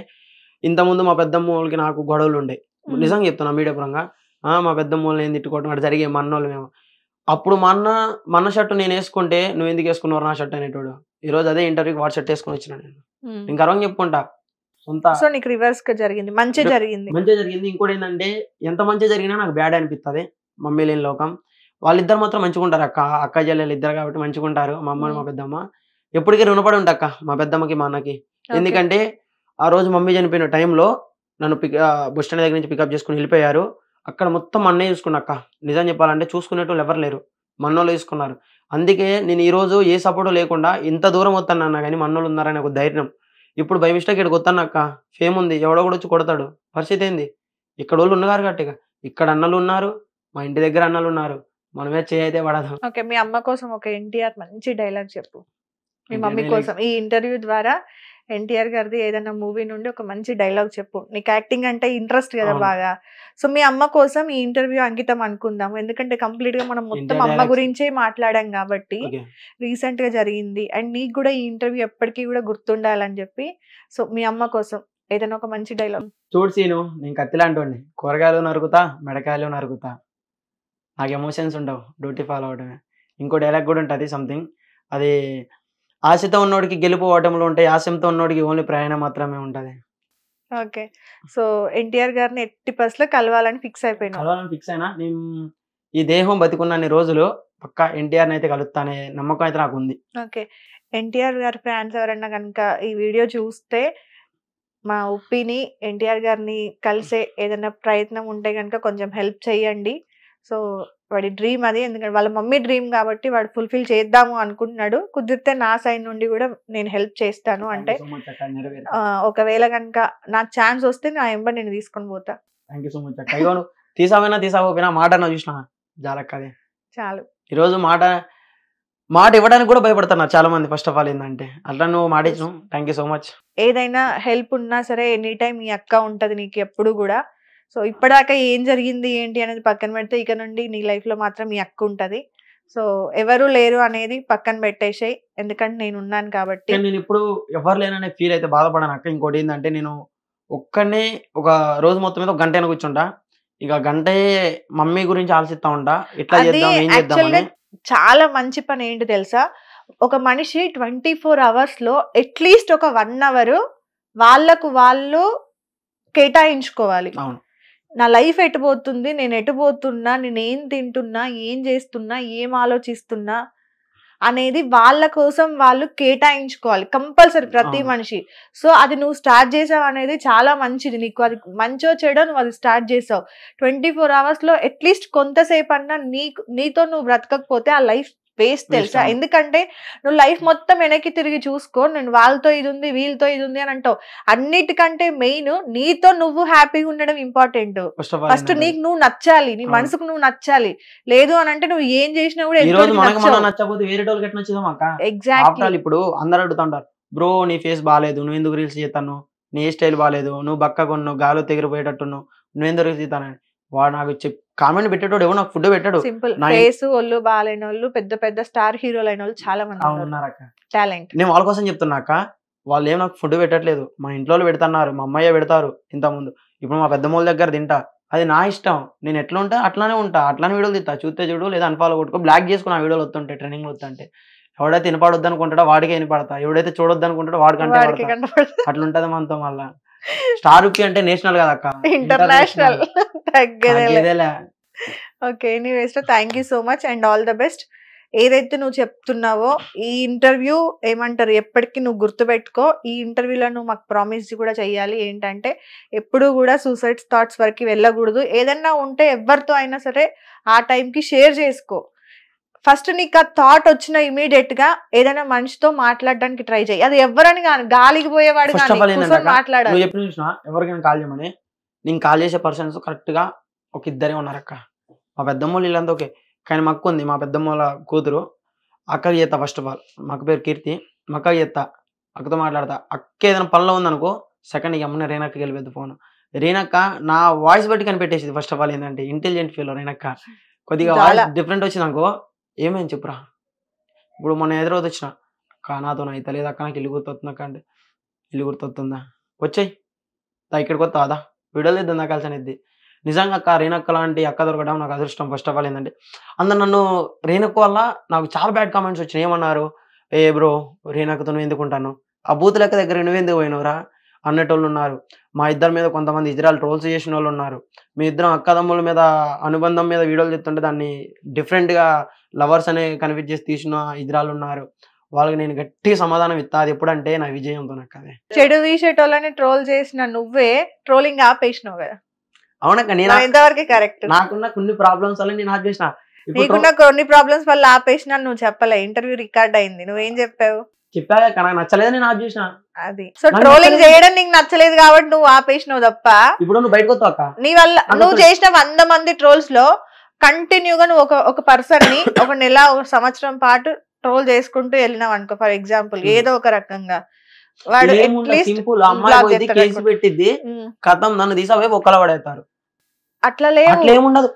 ఇంతకుముందు మా పెద్దమ్మ వాళ్ళకి నాకు గొడవలు ఉండే. నిజం చెప్తున్నా మీడియా పరంగా. మా పెద్దమ్మ వాళ్ళని ఏం తిట్టుకోవడం అటు జరిగే మా అన్నోళ్ళు మేము. అప్పుడు మా అన్న షర్టు నేను వేసుకుంటే నువ్వు ఎందుకు వేసుకున్నావు నా షర్ట్ అనేటోడు. ఈ రోజు అదే ఇంటర్వ్యూకి వాడు షర్ట్ వేసుకుని వచ్చిన నేను గర్వంగా చెప్పుకుంటా. సో నీకు రివర్స్ గా జరిగింది, మంచిగా జరిగింది. ఇంకోటి ఏంటంటే ఎంత మంచిగా జరిగినా నాకు బ్యాడ్ అనిపిస్తుంది. మమ్మీ లేని లోకం. వాళ్ళిద్దరు మాత్రం మంచిగా ఉంటారు అక్క చెల్లెలు ఇద్దరు కాబట్టి మంచిగా ఉంటారు. మా అమ్మ మా పెద్దమ్మ ఎప్పటికీ రుణపడి ఉంటా అక్క, మా పెద్దమ్మకి మా అన్నకి. ఎందుకంటే ఆ రోజు మమ్మీ చనిపోయిన టైంలో నన్ను బస్ స్టాండ్ దగ్గర నుంచి పికప్ చేసుకుని వెళ్ళిపోయారు. అక్కడ మొత్తం అన్నే చూసుకున్నాక్క. నిజం చెప్పాలంటే చూసుకునేటోళ్ళు ఎవరు లేరు, మన్నోళ్ళు తీసుకున్నారు. అందుకే నేను ఈ రోజు ఏ సపోర్ట్ లేకుండా ఇంత దూరం వస్తానన్నా కానీ మన్నోళ్ళు ఉన్నారని ఒక ధైర్యం. ఇప్పుడు బై మిస్టేక్ ఇక్కడికి వస్తానక్క, ఫేమ్ ఉంది, ఎవడో కూడా వచ్చి కొడతాడు. పరిస్థితి ఏంది, ఇక్కడ వాళ్ళు ఉన్నారు గట్టిగా, ఇక్కడ అన్నలు ఉన్నారు, మా ఇంటి దగ్గర అన్నలు ఉన్నారు, మనమే చేయైతే పడదాం. ఓకే, మీ అమ్మ కోసం ఒక ఎన్టీఆర్ మంచి డైలాగ్ చెప్పు. మీ మమ్మీ కోసం ఈ ఇంటర్వ్యూ ద్వారా ఎన్టీఆర్ గారిది ఏదైనా మూవీ నుండి ఒక మంచి డైలాగ్ చెప్పు. నీకు యాక్టింగ్ అంటే ఇంట్రెస్ట్ కదా బాగా. సో మీ అమ్మ కోసం ఈ ఇంటర్వ్యూ అంకితం అనుకుందాము, ఎందుకంటే కంప్లీట్ గా మనం మొత్తం అమ్మ గురించే మాట్లాడాం కాబట్టి. రీసెంట్ గా జరిగింది అండ్ నీకు కూడా ఈ ఇంటర్వ్యూ ఎప్పటికీ కూడా గుర్తుండాలని చెప్పి. సో మీ అమ్మ కోసం ఏదైనా ఒక మంచి డైలాగ్. చూడు సీను, నేను కత్తిలాంటి కూరగాయలు నరుకుతా, మెడకాయలు నరుకుతా, నాకు ఎమోషన్స్ ఉండవు, డ్యూటీ ఫాలో అవడమే. ఇంకో డైలాగ్ కూడా ఉంటుంది సంథింగ్, అది ఆశతో ఉన్నోడికి గెలుపు ఓటములు ఉంటాయి, ఆశంతో ఉన్నోడికి ఓన్లీ ప్రయాణం మాత్రమే ఉంటది. ఓకే, సో ఎన్టీఆర్ గారిని ఎట్టి పరిస్థితుల్లో కలవాలని ఫిక్స్ అయినా నేను ఈ దేహం బతికున్నన్ని రోజులు పక్కా ఎన్టీఆర్ అయితే కలుస్తానే నమ్మకం అయితే నాకు ఉంది. ఓకే, ఎన్టీఆర్ గారి ఫ్యాన్స్ ఎవరన్నా కనుక ఈ వీడియో చూస్తే మా ఉప్పిని ఎన్టీఆర్ గారిని కలిసే ఏదైనా ప్రయత్నం ఉంటే కనుక కొంచెం హెల్ప్ చేయండి. సో వాడి డ్రీమ్ అది, ఎందుకంటే వాళ్ళ మమ్మీ డ్రీమ్ కాబట్టి వాడు ఫుల్ఫిల్ చేద్దాము అనుకుంటున్నాడు. కుదిరితే నా సైడ్ నుండి కూడా నేను హెల్ప్ చేస్తాను. అంటే ఒకవేళ కనుక నాకు ఛాన్స్ వస్తే నా ఎంబర్ నేను తీసుకొని పోతా. తీసాపోయినా మాట చూసిన జాలక్కదే చాలు. ఈరోజు మాట ఇవ్వడానికి కూడా భయపడుతున్నారు చాలా మంది. ఫస్ట్ ఆఫ్ ఆల్ ఏంటంటే అట్లా నువ్వు మాట ఇచ్చిన, థ్యాంక్ యూ సో మచ్. ఏదైనా హెల్ప్ ఉన్నా సరే ఎనీ టైం మీ అక్క ఉంటది నీకు ఎప్పుడు కూడా. సో ఇప్పటిదాకా ఏం జరిగింది ఏంటి అనేది పక్కన పెడితే ఇక నుండి నీ లైఫ్ లో మాత్రం మీ అక్క ఉంటది. సో ఎవరు లేరు అనేది పక్కన పెట్టేసాయి, ఎందుకంటే నేను ఉన్నాను కాబట్టి. కానీ నేను ఇప్పుడు ఎవరు లేననే ఫీల్ అయితే బాధపడాను అక్క. ఇంకోటి ఏంటంటే నేను ఒక్కనే ఒక రోజు మొత్తం మీద ఒక గంట అయినా కూర్చుంటా. ఇక గంటే మమ్మీ గురించి ఆలోచిస్తా ఉంటా, ఎట్లా అది చేద్దాం ఏం యాక్చువల్గా చేద్దామని. చాలా మంచి పని ఏంటి తెలుసా, ఒక మనిషి 24 hours లో అట్లీస్ట్ ఒక 1 hour వాళ్ళకు వాళ్ళు కేటాయించుకోవాలి. అవును, నా లైఫ్ ఎటు పోతుంది, నేను ఎటు పోతున్నా, నేను ఏం తింటున్నా, ఏం చేస్తున్నా, ఏం ఆలోచిస్తున్నా అనేది వాళ్ళ కోసం వాళ్ళు కేటాయించుకోవాలి కంపల్సరీ ప్రతి అవును. మనిషి. సో అది నువ్వు స్టార్ట్ చేసావు అనేది చాలా మంచిది, నీకు అది మంచో చెడో నువ్వు అది స్టార్ట్ చేసావు. 24 hours లో అట్లీస్ట్ కొంతసేపు అన్నా నీతో నువ్వు బ్రతకకపోతే ఆ లైఫ్ వేస్ట్ తెలుసా. అవును. ఎందుకంటే నువ్వు లైఫ్ మొత్తం వెనక్కి తిరిగి చూసుకో, నేను వాళ్ళతో ఇది ఉంది వీళ్ళతో ఇది ఉంది అని అంటావు. అన్నిటికంటే మెయిన్ నీతో నువ్వు హ్యాపీగా ఉండడం important. First of all first నీకు నువ్వు నచ్చాలి, నీ అవును. మనసుకు నువ్వు నచ్చాలి. లేదు అని అంటే నువ్వు ఏం చేసినా కూడా ఈ రోజు ఎదుటోడికి మనకు నచ్చవు. మనం నచ్చకపోతే వేరే వాళ్ళకి ఎట్లా నచ్చుదాం అక్క. ఎగ్జాక్ట్లీ. ఆఫ్టర్ ఆల్ ఇప్పుడు అందరు అడుగుతుంటారు, బ్రో నీ ఫేస్ బాగాలేదు, నువ్వు ఎందుకు రీల్స్ చేస్తాను, నీ స్టైల్ బాగాలేదు, నువ్వు బక్క కొన్నావు, గాలో తెగిరిపోయేటట్టున్నావు, నువ్వు ఎందుకు రీల్స్ చేస్తానని. వాడు నాకు కామెంట్ పెట్టేటోడు ఎవరు నాకు ఫుడ్ పెట్టాడు. సింపుల్ నా ఫేస్ ఒళ్ళు బాగాలేని వాళ్ళు, పెద్ద పెద్ద స్టార్ హీరోలు అయిన వాళ్ళు చాలా మంది ఉన్నారు. ఉన్నారక్క. టాలెంట్. నేను వాళ్ళ కోసం చెప్తున్నాక, వాళ్ళు ఏం నాకు ఫుడ్ పెట్టట్లేదు, మా ఇంట్లో వాళ్ళు పెడుతున్నారు, మా అమ్మయ్య పెడతారు ఇంతకుముందు. ఇప్పుడు మా పెద్దమ్మోళ్ళ దగ్గర తింటా, అది నా ఇష్టం, నేను ఎట్లా ఉంటా అట్లానే ఉంటా, అట్లానే వీడియోలు తింటా, చూస్తే చూడు లేదా అన్ఫాలో కొట్టుకో, బ్లాక్ చేసుకుని ఆ వీడియోలు వస్తుంటాయి, ట్రెండింగ్ వస్తుంటే. ఎవడైతే వినపడొద్దు అనుకుంటాడో వాడికే వినపడతా, ఎవడైతే చూడొద్దు అనుకుంటాడో వాడికంటే వాడికి కనపడదు. అట్లుంటది మనతో. మళ్ళా స్టార్ ఉప్పి అంటే నేషనల్ కదా అక్క, ఇంటర్నేషనల్ తగ్గేదేలే. తగ్గేదేలే. Okay, anyways thank you so much and all the best. ఏదైతే నువ్వు చెప్తున్నావో ఈ ఇంటర్వ్యూ ఏమంటారు ఎప్పటికీ నువ్వు గుర్తుపెట్టుకో. ఈ ఇంటర్వ్యూలో నువ్వు మాకు ప్రామిస్ కూడా చెయ్యాలి, ఏంటంటే ఎప్పుడు కూడా సూసైడ్ థాట్స్ వరకు వెళ్ళకూడదు. ఏదన్నా ఉంటే ఎవరితో అయినా సరే ఆ టైంకి షేర్ చేసుకో. ఫస్ట్ నీకు ఆ థాట్ వచ్చిన ఇమీడియట్ గా ఏదైనా మనిషితో మాట్లాడడానికి ట్రై చేయి. అది ఎవరని కానీ గాలికి పోయేవాడు ఫస్ట్ ఆఫ్ ఆల్ కానీ ఏంటంటే మాట్లాడాలి. నువ్వు చెప్పిన చూసినా ఎవరికైనా కాల్ చేయమని, నేను కాల్ చేసే పర్సన్స్ కరెక్ట్ గా ఒక ఇద్దరే ఉన్నారక్క. మా పెద్దమ్మోళ్ళు వీళ్ళంతా ఓకే, కానీ మా అక్క ఉంది, మా పెద్దమ్మోళ్ళ కూతురు. అక్కకి చేస్తా ఫస్ట్ ఆఫ్ ఆల్, మా అక్క పేరు కీర్తి, మా అక్కకి చేస్తా, అక్కతో మాట్లాడతా. అక్క ఏదైనా పనిలో ఉందనుకో సెకండ్ ఇక అమ్మనే రేణక్కకి వెళ్ళిపోద్ది ఫోన్. రేణక్క నా వాయిస్ బట్టి కనిపెట్టేసింది. ఫస్ట్ ఆఫ్ ఆల్ ఏంటంటే ఇంటెలిజెంట్ ఫీల్ రేణక్క. కొద్దిగా వాయిస్ డిఫరెంట్ వచ్చింది అనుకో, ఏమేమి చెప్పురా. ఇప్పుడు మొన్న ఎదురవుతూ వచ్చిన, అక్క నాతో అయితే లేదు అక్క, నాకు ఇల్లు గుర్తొస్తుంది అక్క అంటే, ఇల్లు గుర్తొస్తుందా వచ్చాయి ఇక్కడికి వస్తా అదా వీడియోలు ఇద్దాం నాకు కలిసి అనేది. నిజంగా అక్క రేణక్క లాంటి అక్క దొరకడం నాకు అదృష్టం. ఫస్ట్ ఆఫ్ ఆల్ ఏంటంటే అందరు నన్ను రేణక్క వల్ల నాకు చాలా బ్యాడ్ కామెంట్స్ వచ్చినాయి. ఏమన్నారు, ఏ బ్రో రేణక్కతో నువ్వు ఎందుకుంటాను, ఆ బూత్ లెక్క దగ్గర నువ్వెందుకు పోయినవురా అన్నటోళ్ళు ఉన్నారు. మా ఇద్దరి మీద కొంతమంది ఇజ్రాయల్ ట్రోల్స్ చేసిన వాళ్ళు ఉన్నారు. మీ ఇద్దరం అక్కదమ్ముల మీద అనుబంధం మీద వీడియోలు చెప్తుంటే దాన్ని డిఫరెంట్గా లవర్స్ అనే కన్ఫ్యూజ్ చేసి తీసిన ఇజ్రాయల్ ఉన్నారు. వాళ్ళకి నేను గట్టి సమాధానం ఇస్తా. అది ఎప్పుడంటే నా విజయంతో నాకు అదే. చెడు తీసేటోళ్ళని ట్రోల్ చేసిన నువ్వే ట్రోలింగ్ ఆపేసినావు కదా. అవునక్క, నేను ఎంతవరకు కరెక్ట్? నాకున్న కొన్ని ప్రాబ్లమ్స్ వల్ల నేను ఆపేసిన. నీకున్న కొన్ని ప్రాబ్లమ్స్ వల్ల ఆపేసినా నువ్వు చెప్పలే, ఇంటర్వ్యూ రికార్డ్ అయింది, నువ్వేం చెప్పావు? చెప్పాక నాకు నచ్చలేదు, నేను ఆఫ్ చేసిన. అది సో ట్రోలింగ్ చేయడం నీకు నచ్చలేదు కాబట్టి నువ్వు ఆపేసినావు తప్ప. ఇప్పుడు నువ్వు బయటకు వస్తావు అక్క, నీ వల్ల నువ్వు చేసిన 100 మంది ట్రోల్స్ లో కంటిన్యూగా నువ్వు ఒక పర్సన్ ని ఒక నెల ఒక సంవత్సరం పాటు ట్రోల్ చేసుకుంటూ వెళ్ళినావు అనుకో, ఫర్ ఎగ్జాంపుల్ ఏదో ఒక రకంగా, వాడు సింపుల్ అమ్మాయి కేసు పెట్టిద్ది కథం, నన్ను తీసావే ఒక్కలా పడేస్తారు. అట్లా లేవు, ఏముండదు.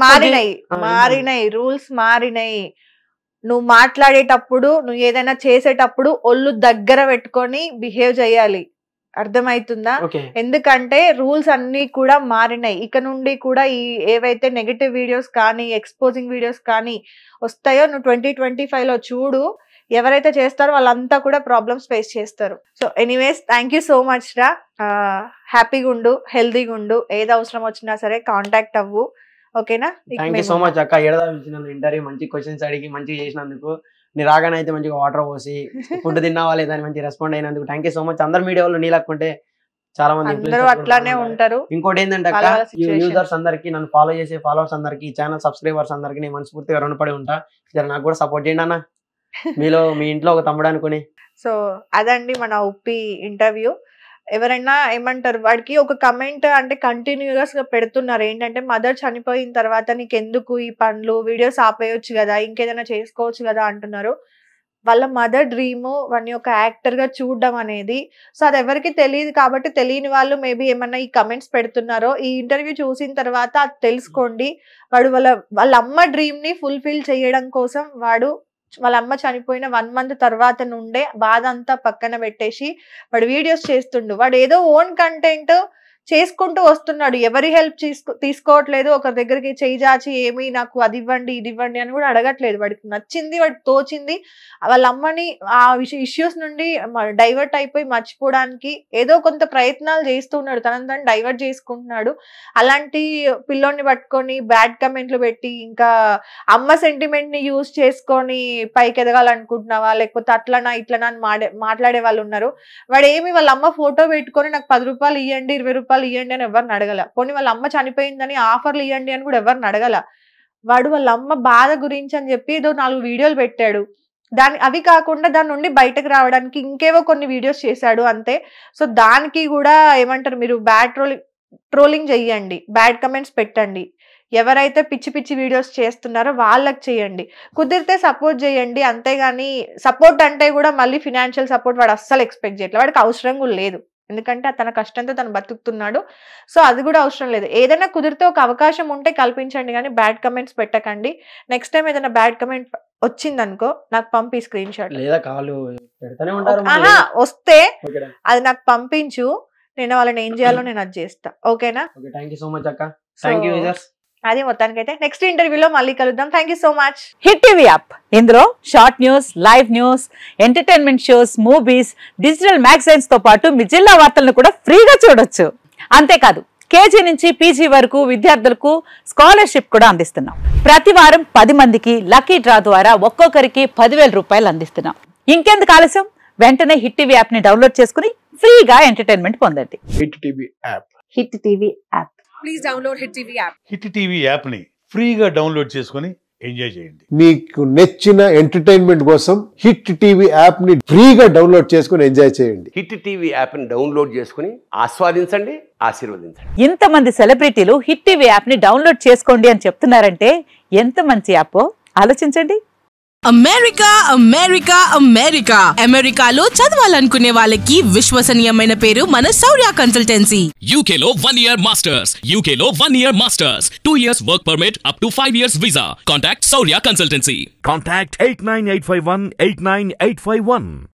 మారినాయి రూల్స్ మారినాయి. నువ్వు మాట్లాడేటప్పుడు నువ్వు ఏదైనా చేసేటప్పుడు ఒళ్ళు దగ్గర పెట్టుకొని బిహేవ్ చేయాలి, అర్థమవుతుందా? ఎందుకంటే రూల్స్ అన్ని కూడా మారినాయి. ఇక నుండి కూడా ఈ ఏవైతే నెగటివ్ వీడియోస్ కానీ ఎక్స్పోజింగ్ వీడియోస్ కానీ వస్తాయో నువ్వు 2025 లో చూడు, ఎవరైతే చేస్తారో వాళ్ళంతా కూడా ప్రాబ్లమ్స్ ఫేస్ చేస్తారు. So anyways thank you so much రా. హ్యాపీగా ఉండు, హెల్దీగా ఉండు, ఏది అవసరం వచ్చినా సరే కాంటాక్ట్ అవ్వు, ఓకేనా? థ్యాంక్ యూ సో మచ్ అక్క. ఇంటర్వ్యూ మంచి క్వశ్చన్స్ అడిగి మంచిగా చేసినందుకు, నీ రాగానే అయితే మంచిగా వాటర్ పోసి ఫుడ్ తిన్నావా లేదా అని మంచి రెస్పాండ్ అయినందుకు థ్యాంక్ యూ సో మచ్. అందరు మీడియా వాళ్ళు నీలాక్కుంటే చాలా మంది అందరూ అట్లానే ఉంటారు. ఇంకోటి ఏంటంటే అక్క, యూజర్స్ అందరికి, నన్ను ఫాలో చేసే ఫాలోవర్స్ అందరికి, ఛానల్ సబ్స్క్రైబర్స్ అందరికి నేను మనస్ఫూర్తిగా రుణపడి ఉంటా. జర నాకు కూడా సపోర్ట్ చేయండి అన్న, మీ ఇంట్లో ఒక తమ్ముడు అనుకుని. సో అదండి మన ఉప్పి ఇంటర్వ్యూ. ఎవరైనా ఏమంటారు, వాడికి ఒక కమెంట్ అంటే కంటిన్యూస్ గా పెడుతున్నారు ఏంటంటే, మదర్ చనిపోయిన తర్వాత నీకు ఎందుకు ఈ పనులు, వీడియోస్ ఆపేయొచ్చు కదా, ఇంకేదైనా చేసుకోవచ్చు కదా అంటున్నారు. వాళ్ళ మదర్ డ్రీమ్ వాడిని ఒక యాక్టర్ గా చూడడం అనేది. సో అది ఎవరికి తెలియదు కాబట్టి తెలియని వాళ్ళు మేబీ ఏమన్నా ఈ కమెంట్స్ పెడుతున్నారో, ఈ ఇంటర్వ్యూ చూసిన తర్వాత అది తెలుసుకోండి. వాడు వాళ్ళ అమ్మ డ్రీమ్ ని ఫుల్ఫిల్ చేయడం కోసం వాడు వాళ్ళ అమ్మ చనిపోయిన 1 month తర్వాత నుండే బాధ అంతా పక్కన పెట్టేసి వాడు వీడియోస్ చేస్తుండు. వాడు ఏదో ఓన్ కంటెంట్ చేసుకుంటూ వస్తున్నాడు, ఎవరి హెల్ప్ తీసుకోవట్లేదు. ఒకరి దగ్గరికి చేయి చాచి ఏమి నాకు అది ఇవ్వండి ఇది ఇవ్వండి అని కూడా అడగట్లేదు. వాడికి నచ్చింది, వాడికి తోచింది వాళ్ళ అమ్మని ఆ ఇష్యూస్ నుండి డైవర్ట్ అయిపోయి మర్చిపోవడానికి ఏదో కొంత ప్రయత్నాలు చేస్తున్నాడు, తనని డైవర్ట్ చేసుకుంటున్నాడు. అలాంటి పిల్లోని పట్టుకొని బ్యాడ్ కమెంట్లు పెట్టి ఇంకా అమ్మ సెంటిమెంట్ ని యూజ్ చేసుకొని పైకి ఎదగాలనుకుంటున్నావా లేకపోతే అట్లనా ఇట్లనా అని మాట్లాడే వాళ్ళు ఉన్నారు. వాడు ఏమి వాళ్ళ అమ్మ ఫోటో పెట్టుకొని నాకు 10 రూపాయలు ఇవ్వండి 20 రూపాయలు ఇవ్వండి అని ఎవరిని అడగల. పోనీ వాళ్ళ అమ్మ చనిపోయిందని ఆఫర్లు ఇవ్వండి అని కూడా ఎవరిని అడగల. వాడు వాళ్ళ అమ్మ బాధ గురించి అని చెప్పి ఏదో 4 వీడియోలు పెట్టాడు. అవి కాకుండా దాని నుండి బయటకు రావడానికి ఇంకేవో కొన్ని వీడియోస్ చేశాడు అంతే. సో దానికి కూడా ఏమంటారు, మీరు బ్యాడ్ ట్రోలింగ్ చెయ్యండి, బ్యాడ్ కమెంట్స్ పెట్టండి. ఎవరైతే పిచ్చి పిచ్చి వీడియోస్ చేస్తున్నారో వాళ్ళకి చేయండి, కుదిరితే సపోర్ట్ చేయండి. అంతేగాని సపోర్ట్ అంటే కూడా మళ్ళీ ఫినాన్షియల్ సపోర్ట్ వాడు అస్సలు ఎక్స్పెక్ట్ చేయట్లేదు. వాడికి అవసరం కూడా లేదు, ఎందుకంటే తన కష్టంతో తను బతుకుతున్నాడు. సో అది కూడా అవసరం లేదు. ఏదైనా కుదిరితే ఒక అవకాశం ఉంటే కల్పించండి, కానీ బ్యాడ్ కమెంట్స్ పెట్టకండి. నెక్స్ట్ టైం ఏదైనా బ్యాడ్ కమెంట్ వచ్చిందనుకో నాకు పంపి స్క్రీన్ షాట్ వస్తే అది నాకు పంపించు, నేను వాళ్ళని ఏం చేయాలో నేను అది చేస్తా. ఓకేనా? అది మొత్తానికైతే నెక్స్ట్ ఇంటర్వ్యూలో మళ్ళీ కలుద్దాం. Thank you so much. Hit TV app, ఇందులో short news, live news, entertainment shows, movies, digital magazines తో పాటు మీ జిల్లా వార్తలను కూడా ఫ్రీగా చూడొచ్చు. అంతేకాదు కేజీ నుంచి పీజీ వరకు విద్యార్థులకు స్కాలర్షిప్ కూడా అందిస్తున్నాం. ప్రతి వారం 10 మందికి లక్కీ డ్రా ద్వారా ఒక్కొక్కరికి 10,000 రూపాయలు అందిస్తున్నాం. ఇంకెందుకు ఆలస్యం, వెంటనే హిట్ టీవీ యాప్ ని డౌన్లోడ్ చేసుకుని ఫ్రీగా ఎంటర్టైన్మెంట్ పొందండి. Hit TV app. Hit TV app. Please download hit TV app. Hit TV app ని ఫ్రీగా డౌన్లోడ్ చేసుకుని ఎంజాయ్ చేయండి. మీకు నచ్చిన ఎంటర్టైన్మెంట్ కోసం హిట్ టీవీ యాప్ ని ఫ్రీగా డౌన్లోడ్ చేసుకుని ఎంజాయ్ చేయండి. హిట్ టీవీ యాప్ ని డౌన్లోడ్ చేసుకుని ఆస్వాదించండి, ఆశీర్వదించండి. ఇంతమంది సెలబ్రిటీలు హిట్ టీవీ యాప్ ని డౌన్లోడ్ చేసుకోండి అని చెప్తున్నారంటే ఎంత మంచి యాప్ ఆలోచించండి. అమెరికా అమెరికా అమెరికా అమెరికాలో చదవాలనుకునే వాళ్ళకి విశ్వసనీయమైన పేరు మన శౌర్య కన్సల్టెన్సీ. UK లో 1 year masters, UK లో 1 year masters, 2 years work permit up to 5 years visa. Contact Saurya Consultancy. Contact 89851 89851.